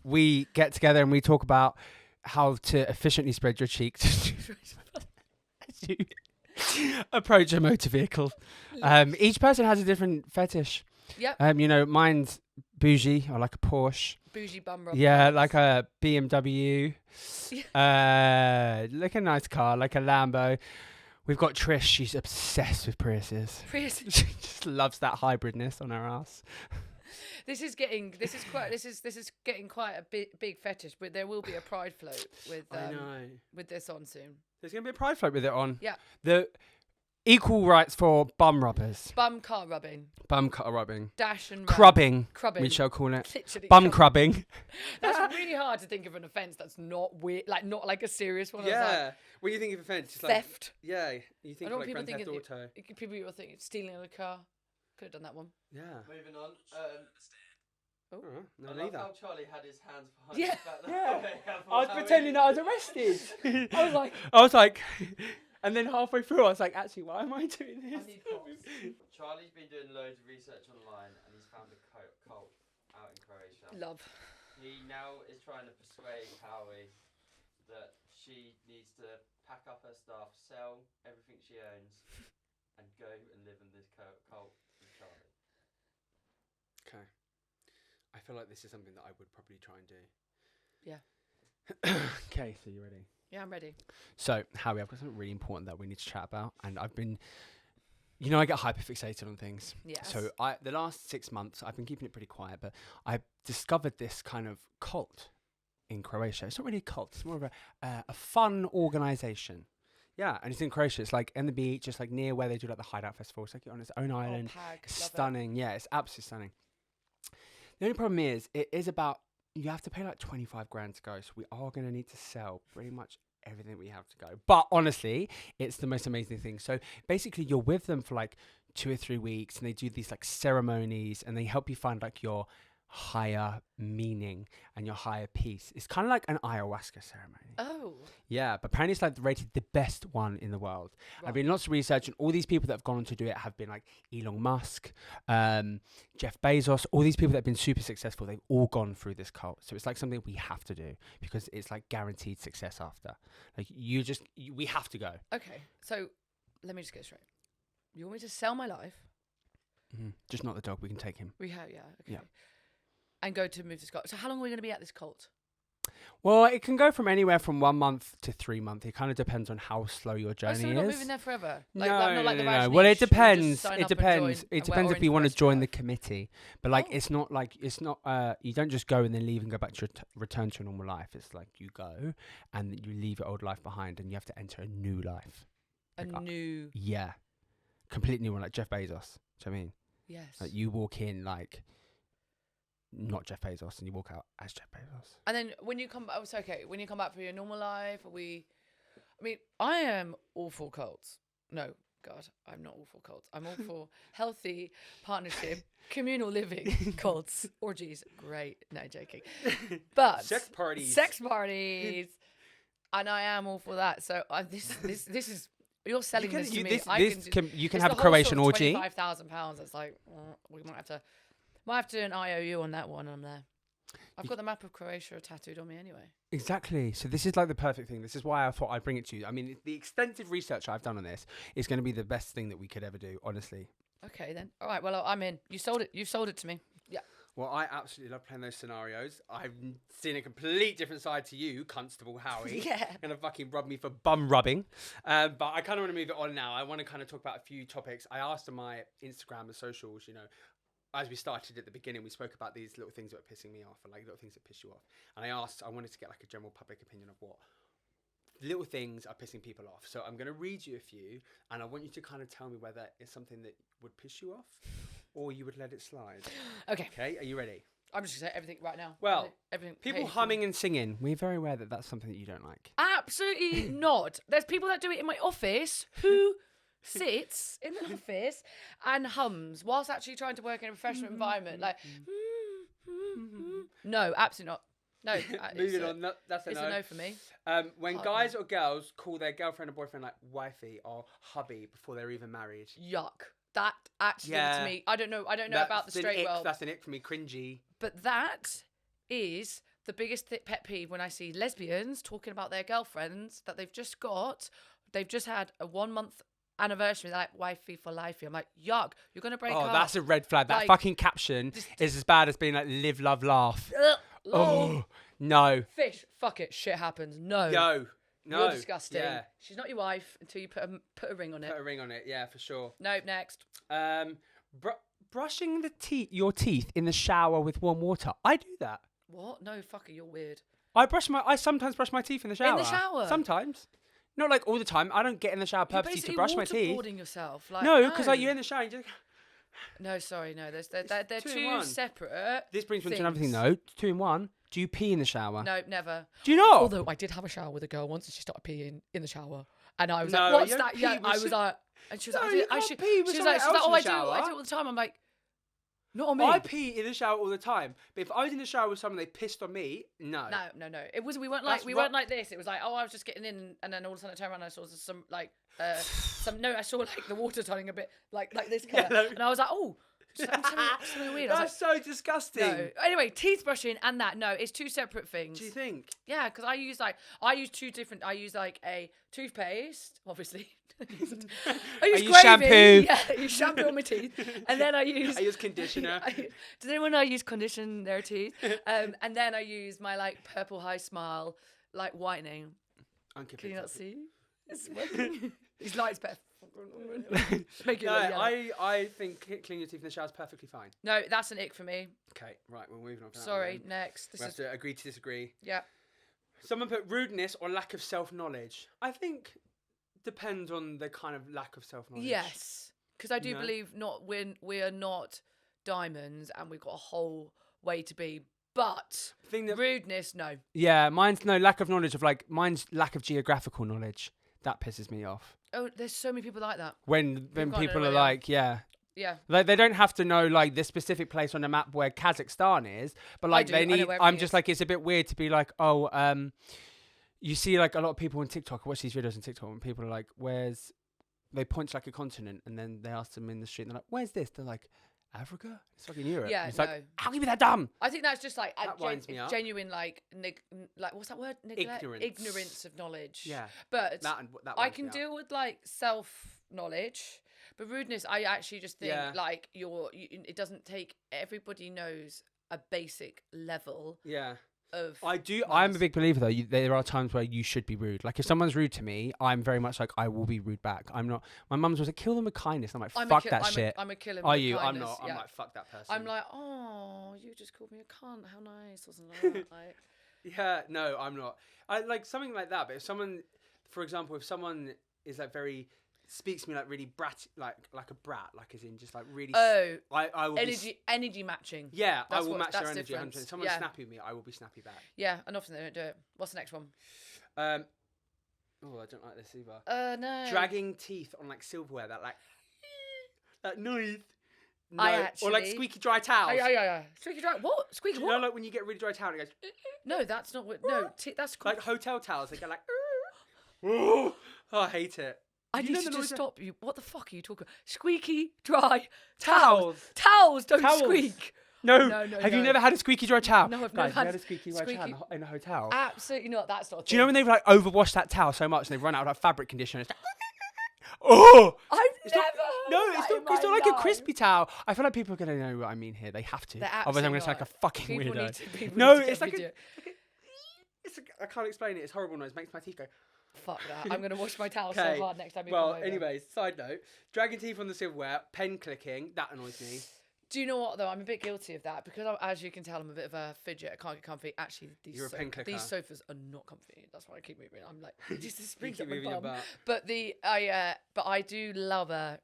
We get together and we talk about how to efficiently spread your cheek to approach a motor vehicle. Each person has a different fetish. Yep. Mine's bougie. I like a Porsche. Bougie bum rub. Yeah, like a BMW. Like a nice car, like a Lambo. We've got Trish. She's obsessed with Priuses. Priuses. She just loves that hybridness on her ass. This is getting quite a big fetish, but there will be a pride float with this on soon. There's gonna be a pride float with it on. Yeah. Equal rights for bum rubbers. Bum car rubbing. Bum car rubbing. Dash and Crubbing. Crubbing. We shall call it. Literally Bum crubbing. That's really hard to think of an offence that's not weird, like not like a serious one. Yeah. When you think of offence, it's theft. Like, yeah. You think I of don't like people Grand think Theft Auto. people were thinking stealing a car. Could have done that one. Yeah. Moving on. Oh, no, I love neither. how Charlie had his hands behind Yeah. his back. Yeah. I was pretending I was arrested. I was like, and then halfway through, I was like, actually, why am I doing this? I need props. Charlie's been doing loads of research online and he's found a cult out in Croatia. love. He now is trying to persuade Howie that she needs to pack up her stuff, sell everything she owns, and go and live in this cult with Charlie. Okay. I feel like this is something that I would probably try and do. Yeah. Okay, so you ready? Yeah, I'm ready. So, Howie, I've got something really important that we need to chat about, and I've been, I get hyperfixated on things. Yes. So, the last 6 months, I've been keeping it pretty quiet, but I discovered this kind of cult in Croatia. It's not really a cult; it's more of a fun organisation. Yeah, and it's in Croatia. It's like on the beach, just like near where they do like the Hideout Festival. It's like you're on its own island. Pag, It's love it. stunning. Yeah, it's absolutely stunning. The only problem is, it is about, you have to pay like 25 grand to go. So we are going to need to sell pretty much everything we have to go. But honestly, it's the most amazing thing. So basically, you're with them for like 2 or 3 weeks, and they do these like ceremonies, and they help you find like your higher meaning and your higher peace. It's kind of like an ayahuasca ceremony. Oh. Yeah, but apparently it's like rated the best one in the world. Right. I've been lots of research, and all these people that have gone on to do it have been like Elon Musk, Jeff Bezos, all these people that have been super successful. They've all gone through this cult. So it's like something we have to do because it's like guaranteed success after. Like we have to go. Okay. So let me just get straight. You want me to sell my life? Mm-hmm. Just not the dog. We can take him. We have, yeah. Okay. Yeah. And go to move to Scotland. So how long are we going to be at this cult? Well, it can go from anywhere from 1 month to 3 months. It kind of depends on how slow your journey so we're is. not moving there forever? Like, No, not like the no. Rajneesh, Well, it we just depends. sign It up and depends. join, It depends if you want to join the committee. But like, Oh. it's not like you don't just go and then leave and go back to return to your normal life. It's like you go and then you leave your old life behind, and you have to enter a new life. A Like, new... Yeah, completely new one, like Jeff Bezos. Do you know what I mean? Yes. Like you walk in like not Jeff Bezos, and you walk out as Jeff Bezos. And then when you come back, when you come back for your normal life, I am all for cults. No, God, I'm not all for cults. I'm all for healthy partnership, communal living, cults, orgies. Great. No, joking. But Sex parties. And I am all for that. So this is, you're selling this to me. You can have a Croatian orgy. £25,000. It's like, we might have to do an IOU on that one. I'm there. I've got the map of Croatia tattooed on me anyway. Exactly. So this is like the perfect thing. This is why I thought I'd bring it to you. I mean, the extensive research I've done on this is going to be the best thing that we could ever do, honestly. Okay, then. All right. Well, I'm in. You sold it. You sold it to me. Yeah. Well, I absolutely love playing those scenarios. I've seen a complete different side to you, Constable Howie. Yeah. Gonna fucking rub me for bum rubbing. But I kind of want to move it on now. I want to kind of talk about a few topics. I asked on my Instagram and socials, as we started at the beginning, we spoke about these little things that were pissing me off and like little things that piss you off. And I wanted to get like a general public opinion of what little things are pissing people off. So I'm going to read you a few, and I want you to kind of tell me whether it's something that would piss you off or you would let it slide. Okay. Okay, are you ready? I'm just going to say everything right now. Well, everything. People humming and singing, we're very aware that that's something that you don't like. Absolutely not. There's people that do it in my office who sits in the office and hums whilst actually trying to work in a professional environment. Like, no, absolutely not. No. Moving on, that's a it's no. a no for me. When guys or girls call their girlfriend or boyfriend like wifey or hubby before they're even married. Yuck. That actually to me, I don't know about the straight world. That's an ick for me, cringy. But that is the biggest pet peeve when I see lesbians talking about their girlfriends that they've just had a 1 month anniversary. They're like, wifey for life. I'm like, yuck, you're going to break up. Oh, that's a red flag. That Like, fucking caption is as bad as being like, live, love, laugh. Oh, no. Fish, fuck it, shit happens. No. No. You're disgusting. Yeah. She's not your wife until you put a ring on it. Put a ring on it, yeah, for sure. Nope, next. Brushing your teeth in the shower with warm water. I do that. What? No, fucker, you're weird. I sometimes brush my teeth in the shower. In the shower? Sometimes. Not like all the time. I don't get in the shower You're purposely to basically brush my teeth. waterboarding yourself. Like, No, because like you're in the shower. And you're just, No, sorry, no. They're two in two one. separate. this brings me to things. another thing though. 2 in 1. Do you pee in the shower? No, never. Do you not? Although I did have a shower with a girl once, and she started peeing in the shower, and I was No, like, "What's you don't that?" pee Yeah, with I was some- like, and she was No, like, you "I can't should." pee with She was someone like, else "Oh, in I the do shower." it all the time." I'm like, "Not on me." I pee in the shower all the time. But if I was in the shower with someone, they pissed on me. No. No. It was we weren't That's like we ru- weren't like this. It was like, oh, I was just getting in, and then all of a sudden I turned around and I saw some like I saw like the water turning a bit like this colour, Yellow. and I was like, oh. Something weird. I was That's so disgusting. like, no. Anyway, teeth brushing and that. No, it's two separate things. Do you think? Yeah, because I use two different. I use like a toothpaste, obviously. I use use shampoo. Yeah, I use shampoo on my teeth, and then I use conditioner. Does anyone know I use condition their teeth? And then I use my like purple high smile like whitening. Can you not see? It's working. These lights better. Make it No, look yellow. I think cleaning your teeth in the shower is perfectly fine. No, that's an ick for me. Okay, right, we're moving on. From Sorry, that one next. then. We have to agree to disagree. Yeah. Someone put rudeness or lack of self-knowledge. I think depends on the kind of lack of self-knowledge. Yes, because I do No? believe we are not diamonds, and we've got a whole way to be. But Thing that, rudeness, no. yeah, mine's no lack of knowledge of like mine's lack of geographical knowledge. That pisses me off. Oh, there's so many people like that. When can't know people where are they are. like, yeah. Yeah. Like they don't have to know like the specific place on the map where Kazakhstan is, but like do. they I know need. where I'm everything just is. like it's a bit weird to be like, oh, you see like a lot of people on TikTok. I watch these videos on TikTok and people are like, "Where's?" They point to like a continent and then they ask them in the street. And they're like, "Where's this?" They're like, "Africa." It's fucking Europe. Yeah, And it's no. like, how can you be that dumb? I think that's just like That winds me up. genuine like like what's that word? Neglect? Ignorance. Ignorance of knowledge. Yeah, But that I winds can me up. deal with like self-knowledge, but rudeness, I actually just think Yeah. like it doesn't take. Everybody knows a basic level Yeah. of. I do. I'm a manners. big believer though. There are times where you should be rude. Like if someone's rude to me, I'm very much like I will be rude back. I'm not. My mum's was like kill them with kindness. I'm like fuck that shit. I'm a killer. Are with you? I'm kindness, not. yeah. I'm like fuck that person. I'm like, oh, you just called me a cunt. How nice, wasn't it? Like, yeah. No, I'm not. I like something like that. But if someone, for example, if someone is like very speaks to me like really brat, like a brat, like as in just like really. oh, I will energy matching. Yeah, I That's will what- match their that's energy. different. 100%. If someone's Yeah. snappy with me, I will be snappy back. Yeah, and often they don't do it. What's the next one? Oh, I don't like this either. No. Dragging teeth on like silverware, that like that noise. No. I Or like actually- squeaky dry towels. Yeah. Squeaky dry. What? Squeaky Do you what? know like when you get really dry towel and it goes No, that's not what. No, that's cool. like hotel towels, they go like oh, I hate it. I you need know to the just noise that- stop you. What the fuck are you talking about? Squeaky dry Towels. Towels don't Towels. squeak. No. No, Have you no. never had a squeaky dry towel? No, I've Guys, never have you had a squeaky dry towel squeaky- in a hotel? Absolutely not. That's not a thing. Do you know when they've like overwashed that towel so much and they've run out of like fabric conditioner? It's like, oh! I've It's not, never no, heard it's that not. in It's not my like a life. crispy towel. I feel like people are gonna know what I mean here. They have to. They're Otherwise, I'm gonna absolutely sound like a not. fucking People weirdo. people No, need to it's get like a, video. I can't explain it. It's horrible noise. Makes my teeth go. Fuck that. I'm gonna wash my towel Okay. so hard next time you Well, come over. anyways, side note: dragging teeth on the silverware, pen clicking. That annoys me. Do you know what though? I'm a bit guilty of that because, as you can tell, I'm a bit of a fidget. I can't get comfy. Actually, You're a pen clicker. these sofas are not comfy. That's why I keep moving. I'm like, this You brings keep up my moving your bum. butt. But I do love a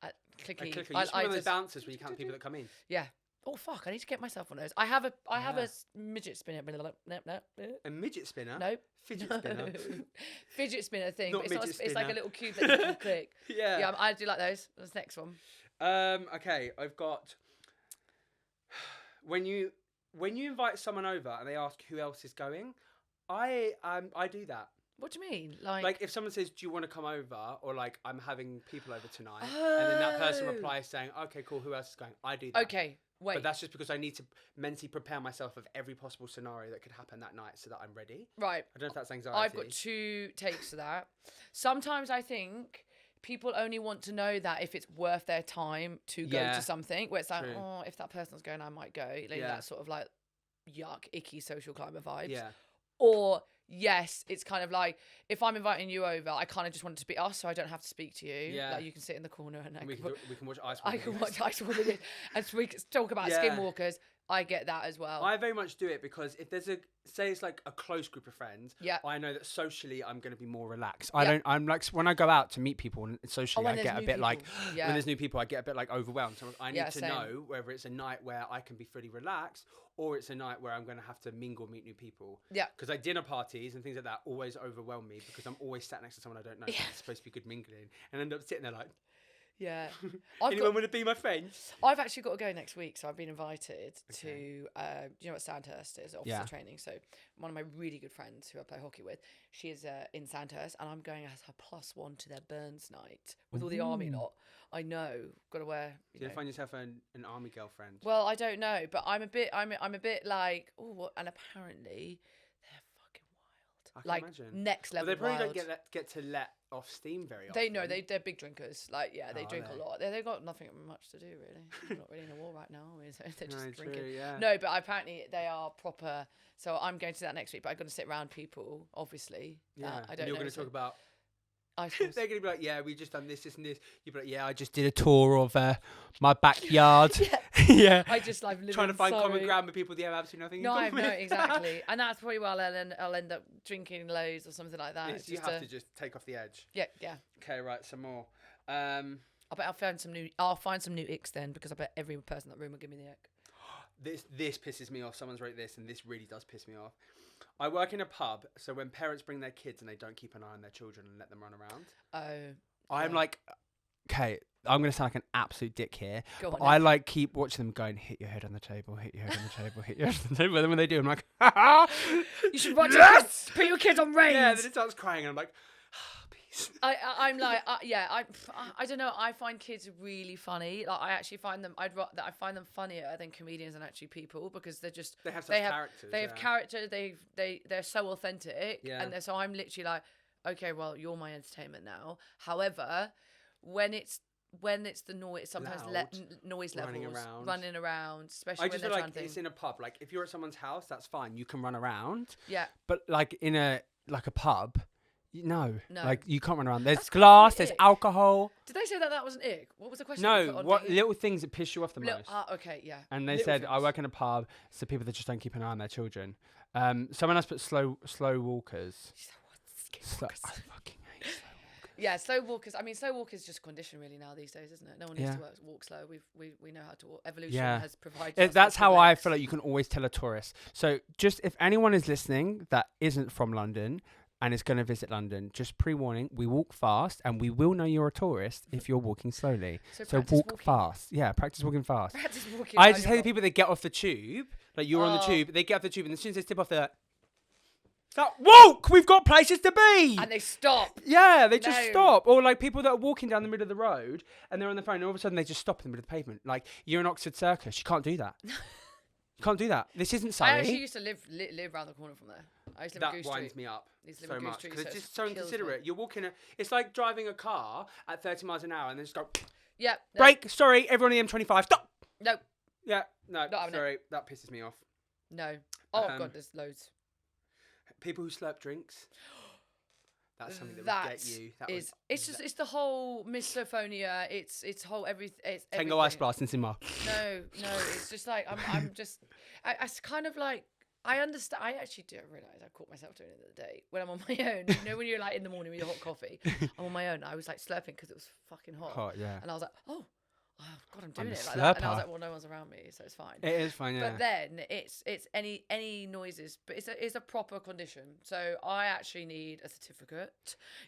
clicky. A clicker. You should be one of those just- bouncers where you count people that come in. yeah. Oh fuck! I need to get myself one of those. I have a Yeah. midget spinner. A midget spinner. Nope. Fidget spinner. Fidget spinner thing. Not But it's, not, midget it's like a spinner. little cube that you can click. Yeah. Yeah, I do like those. That's the next one. Okay, I've got when you invite someone over and they ask who else is going, I do that. What do you mean? Like if someone says, "Do you want to come over?" or like I'm having people over tonight, and then that person Oh. replies saying, "Okay, cool. Who else is going?" I do that. Okay, wait. But that's just because I need to mentally prepare myself of every possible scenario that could happen that night so that I'm ready. Right. I don't know if that's anxiety. I've got two takes to that. Sometimes I think people only want to know that if it's worth their time to go Yeah. to something where it's like, True. oh, if that person's going, I might go. Like Yeah. that sort of like yuck, icky social climber vibes. Yeah. Or yes, it's kind of like if I'm inviting you over, I kind of just want it to be us, so I don't have to speak to you. Yeah. Like you can sit in the corner and We can watch Ice. I can watch Ice Water and so we can talk about Yeah. skinwalkers. I get that as well. I very much do it because if there's say it's like a close group of friends, Yeah. I know that socially I'm going to be more relaxed. Yeah. I'm like, when I go out to meet people and socially, when I get a there's bit new like, people. Yeah. when there's new people, I get a bit like overwhelmed. So I need to same. know whether it's a night where I can be fully relaxed or it's a night where I'm going to have to mingle, meet new people. Yeah. Because like dinner parties and things like that always overwhelm me because I'm always sat next to someone I don't know. Yeah. It's supposed to be good mingling and I end up sitting there like, yeah. Anyone want to be my friend? I've actually got to go next week, so I've been invited to. Do you know what Sandhurst is? Officer training. So one of my really good friends who I play hockey with, she is in Sandhurst, and I'm going as her +1 to their Burns night with all the army lot. I know, got to wear. Do you find yourself an army girlfriend? Well, I don't know, but I'm a bit like, oh, what? And apparently they're fucking wild. I can like imagine. Next level. Well, they probably wild. don't get to let off steam very often. They know they're big drinkers. Like they drink they? a lot. They've got nothing much to do really. They're not really in a war right now. I mean, so they're just drinking. True, yeah. No, but apparently they are proper. So I'm going to that next week. But I'm going to sit around people, obviously. Yeah. I don't You're know. going to talk about. They're going to be like, yeah, we just done this, and this. You'll be like, yeah, I just did a tour of my backyard. Yeah. I just like trying to find common ground with people that have absolutely nothing in common. No, exactly. And that's probably why I'll end up drinking loads or something like that. You have to just take off the edge. Yeah. Okay, right, some more. I bet I'll find some new icks then because I bet every person in that room will give me the ick. This pisses me off. Someone's wrote this, and this really does piss me off. I work in a pub, so when parents bring their kids and they don't keep an eye on their children and let them run around, I'm like, okay, I'm going to sound like an absolute dick here, but I like keep watching them going, hit your head on the table, hit your head on the table, hit your head on the table. And then when they do, I'm like, you should watch your kids, put your kids on reins. Yeah, then it starts crying, and I'm like, peace. I'm like, I don't know. I find kids really funny. Like I actually find them. I find them funnier than comedians and actually people because they have characters. They have character. They're so authentic. Yeah. And so I'm literally like, okay, well, you're my entertainment now. However, when it's the noise, sometimes noise levels running around, especially when they're trying to. It's in a pub. Like if you're at someone's house, that's fine. You can run around. Yeah. But like in a pub. No, like you can't run around. There's glass, there's alcohol. Did they say that was an ick? What was the question? No, what little things that piss you off the most? Okay, yeah. And they said, I work in a pub, so people that just don't keep an eye on their children. Someone else put slow walkers. I fucking hate slow walkers. Yeah, slow walkers. I mean, slow walk is just condition really now these days, isn't it? No one needs to walk slow. We know how to walk. Evolution has provided. That's how I feel like you can always tell a tourist. So just if anyone is listening that isn't from London and is going to visit London, just pre-warning, we walk fast and we will know you're a tourist if you're walking slowly. So walk fast. Yeah, practice walking fast. Practice walking. I just hate the people that get off the tube, like you're on the tube, they get off the tube and as soon as they step off, they're like, walk! We've got places to be! And they stop. Yeah, they just stop. Or like people that are walking down the middle of the road and they're on the phone and all of a sudden they just stop in the middle of the pavement. Like, you're in Oxford Circus. You can't do that. You can't do that. This isn't Surrey. I actually used to live around the corner from there. I used to live in Goose Street. That winds me up so much because it's just so kills inconsiderate. You're walking, it's like driving a car at 30 miles an hour and then just go, yeah, brake, sorry, everyone on the M25, stop! No. Yeah, no, sorry, that pisses me off. No. Oh, God, there's loads. People who slurp drinks. That's something that would get you. It's the whole misophonia. It's whole everything. Tango Ice Blast in cinema. No, it's just like I'm just. It's kind of like I understand. I actually do realize I caught myself doing it the other day when I'm on my own. You know, when you're like in the morning with your hot coffee. I'm on my own. I was like slurping because it was fucking hot. Hot, yeah. And I was like, oh God, I'm doing it like that. And I was like, well, no one's around me, so it's fine. It is fine, yeah. But then it's any noises, but it's a proper condition. So I actually need a certificate.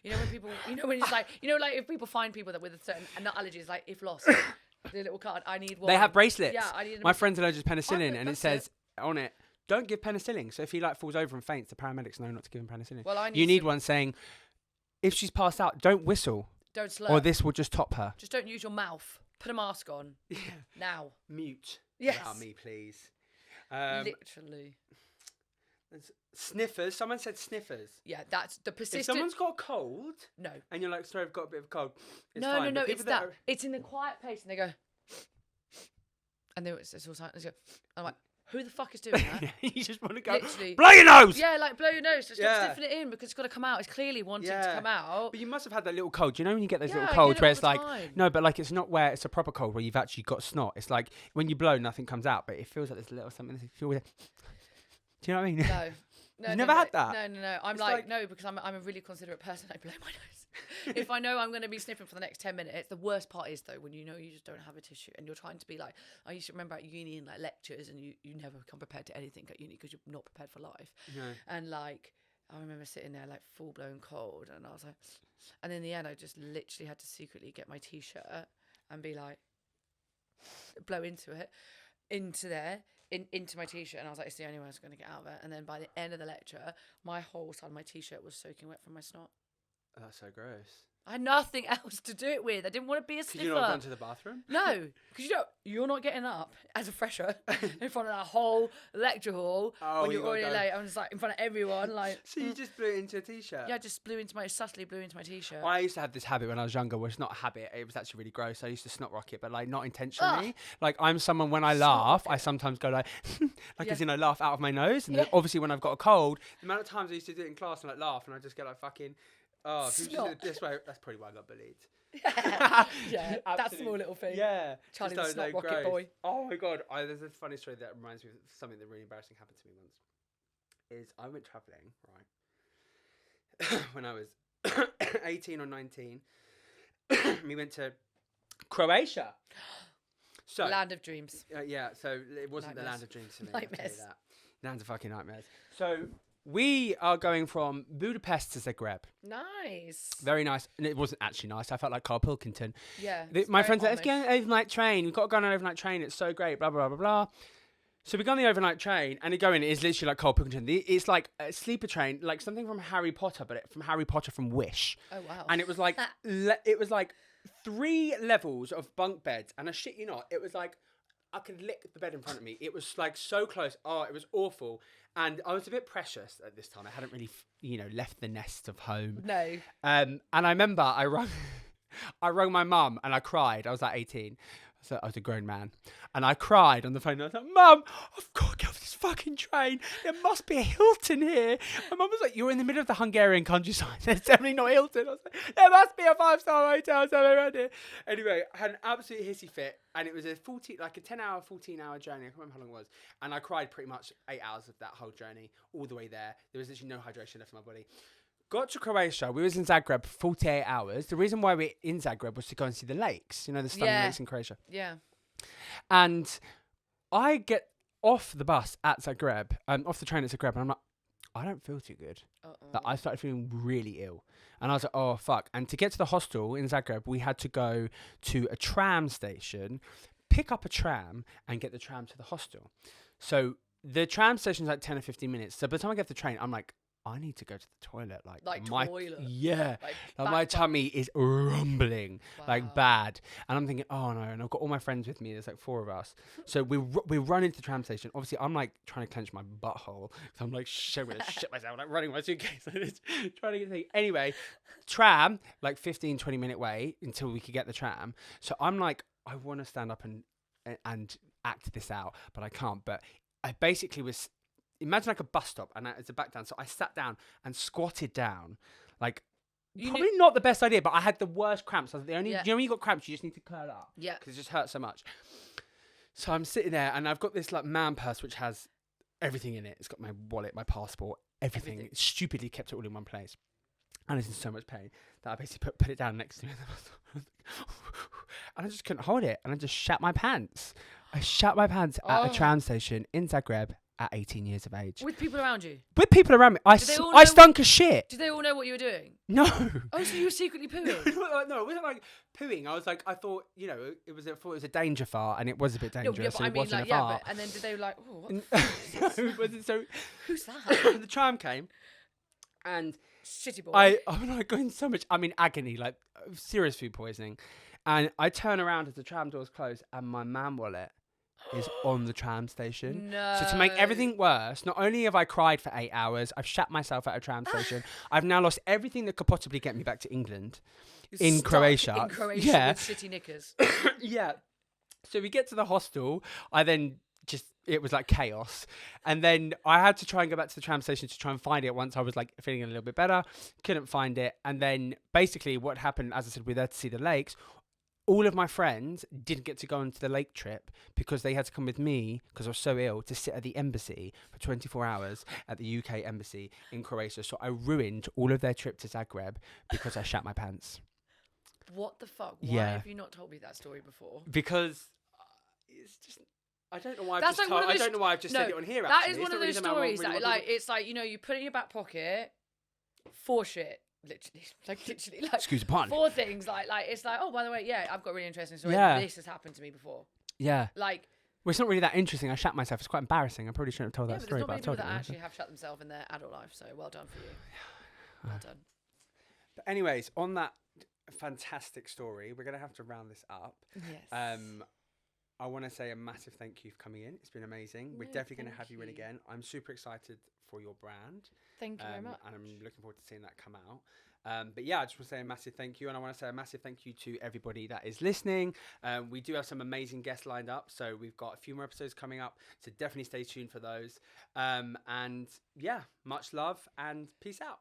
You know when people, when it's like, like if people find people that with a certain nut allergies, like if lost, the little card, I need one. They have bracelets. Yeah, I need. My friend's allergic to penicillin, and it says on it, don't give penicillin. So if he like falls over and faints, the paramedics know not to give him penicillin. Well, you need one saying, if she's passed out, don't whistle. Don't slurp. Or this will just top her. Just don't use your mouth. Put a mask on. Yeah. Now. Mute. Yes. Allow me, please. Literally. Sniffers. Someone said sniffers. Yeah, that's the persistent. If someone's got a cold. No. And you're like, sorry, I've got a bit of a cold. No. It's that. It's in the quiet place, and they go. And it's all silent. They go. I'm like. who the fuck is doing that? You just want to go, Literally. blow your nose! Yeah, like blow your nose. Just stop Yeah. sniffing it in because it's got to come out. It's clearly wanting to come out. But you must have had that little cold. Do you know when you get those Yeah, little I colds get it where all it's the like, time. no, but like it's not where it's a proper cold where you've actually got snot. It's like when you blow, nothing comes out, but it feels like there's a little something. Do you know what I mean? No. You've never had that? No. I'm It's like, no, because I'm a really considerate person. I blow my nose. If I know I'm going to be sniffing for the next 10 minutes, the worst part is, though, when you know you just don't have a tissue and you're trying to be like, I used to remember at uni and like lectures and you never come prepared to anything at uni because you're not prepared for life. No. And like, I remember sitting there like full blown cold and I was like, and in the end, I just literally had to secretly get my t-shirt and be like, blow into it, into there. Into my t-shirt, and I was like, it's the only way I was going to get out of it. And then by the end of the lecture, my whole side of my t-shirt was soaking wet from my snot. That's so gross. I had nothing else to do it with. I didn't want to be a sniffer. Could you not have gone to the bathroom? No, because you're not getting up as a fresher in front of that whole lecture hall when you're already late. I'm just like in front of everyone, like. So you just blew it into a t-shirt? Yeah, I just subtly blew into my t-shirt. I used to have this habit when I was younger, well, it's not a habit, it was actually really gross. I used to snot rocket, but like not intentionally. Ugh. Like I'm someone, when I laugh, I sometimes go like, as in I laugh out of my nose. And then obviously when I've got a cold, the amount of times I used to do it in class and like laugh and I just get like fucking, oh, if you just do it this way, that's probably why I got bullied. Yeah, that small little thing. Yeah. Charlie Just the snot rocket gross. boy. Oh my God. There's a funny story that reminds me of something that really embarrassing happened to me once. Is I went travelling, right, when I was 18 or 19. We went to Croatia. So Land of dreams. yeah, so it wasn't the Nightmares. land of dreams for me. I'll tell you Nightmares. that. Land of fucking nightmares. So we are going from Budapest to Zagreb. Nice. Very nice. And it wasn't actually nice. I felt like Carl Pilkington. Yeah. My friend said, let's get on an overnight train. We've got to go on an overnight train. It's so great, blah, blah, blah, blah, blah. So we go on the overnight train, and it is literally like Carl Pilkington. It's like a sleeper train, like something from Harry Potter, but from Harry Potter from Wish. Oh, wow. And it was like, it was like 3 levels of bunk beds. And I shit you not, it was like, I could lick the bed in front of me. It was like so close. Oh, it was awful. And I was a bit precious at this time. I hadn't really, left the nest of home. No. And I remember I rung my mum and I cried. I was like 18. So I was a grown man. And I cried on the phone. I was like, Mum, I've got to get off this fucking train. There must be a Hilton here. My mum was like, you're in the middle of the Hungarian countryside. There's definitely not Hilton. I was like, there must be a 5-star hotel somewhere around here. Anyway, I had an absolute hissy fit. And it was a 10-hour, 14-hour journey. I can't remember how long it was. And I cried pretty much 8 hours of that whole journey, all the way there. There was literally no hydration left in my body. Got to Croatia. We was in Zagreb for 48 hours. The reason why we're in Zagreb was to go and see the lakes. The stunning lakes in Croatia. Yeah. And I get off the bus at Zagreb, off the train at Zagreb, and I'm like, I don't feel too good. Like, I started feeling really ill. And I was like, oh, fuck. And to get to the hostel in Zagreb, we had to go to a tram station, pick up a tram, and get the tram to the hostel. So the tram station's like 10 or 15 minutes. So by the time I get to the train, I'm like, I need to go to the toilet. My toilet? Yeah. Like my tummy is rumbling, like Wow. bad. And I'm thinking, oh no. And I've got all my friends with me. There's like 4 of us. So we run into the tram station. Obviously, I'm like trying to clench my butthole. So I'm like, shit, I'm going to shit myself. Like running my suitcase. Trying to get things. Anyway, tram, like 15, 20 minute way until we could get the tram. So I'm like, I want to stand up and act this out, but I can't. But I basically was... Imagine like a bus stop, and it's a back down. So I sat down and squatted down, like probably not the best idea, but I had the worst cramps. I was the only, you know, when you got cramps, you just need to curl up, because it just hurts so much. So I'm sitting there, and I've got this like man purse which has everything in it. It's got my wallet, my passport, everything. Stupidly kept it all in one place, and it's in so much pain that I basically put it down next to me, and I just couldn't hold it, and I just shat my pants. I shat my pants at a tram station in Zagreb. At 18 years of age. With people around you? With people around me. I stunk as shit. Did they all know what you were doing? No. Oh, so you were secretly pooing? No, it wasn't like pooing. I thought, I thought it was a danger fart, and it was a bit dangerous, so it wasn't a fart. And then did they like, oh, what? No, it wasn't. So who's that? the tram came, and shitty boy. I'm like going so much, I'm in agony, like serious food poisoning. And I turn around as the tram doors close, and my man wallet is on the tram station. No. So to make everything worse, not only have I cried for 8 hours, I've shat myself at a tram station. I've now lost everything that could possibly get me back to England. In Croatia. In Croatia with shitty knickers. Yeah. So we get to the hostel. I then just it was like chaos. And then I had to try and go back to the tram station to try and find it once I was like feeling a little bit better. Couldn't find it. And then basically what happened, as I said, we're there to see the lakes. All of my friends didn't get to go onto the lake trip because they had to come with me because I was so ill to sit at the embassy for 24 hours at the UK embassy in Croatia. So I ruined all of their trip to Zagreb because I shat my pants. What the fuck? Why have you not told me that story before? Because it's just... I don't know why That's I've just like I don't know why I've just said it on here, That actually. is It's one of not those really stories something I that, want like, it's like, you know, you put it in your back pocket for shit. Literally, like excuse the pun. For things like it's like, oh, by the way, yeah, I've got a really interesting story. Yeah. This has happened to me before. Yeah. Like, well, it's not really that interesting. I shat myself. It's quite embarrassing. I probably shouldn't have told yeah, that but story, there's but not I many told people it. that actually have shut themselves in their adult life. So well done for you. Well done. But anyways, on that fantastic story, we're gonna have to round this up. Yes. I want to say a massive thank you for coming in. It's been amazing. We're definitely going to have you in again. I'm super excited for your brand. Thank you very much. And I'm looking forward to seeing that come out. But yeah, I just want to say a massive thank you. And I want to say a massive thank you to everybody that is listening. We do have some amazing guests lined up. So we've got a few more episodes coming up. So definitely stay tuned for those. And yeah, much love and peace out.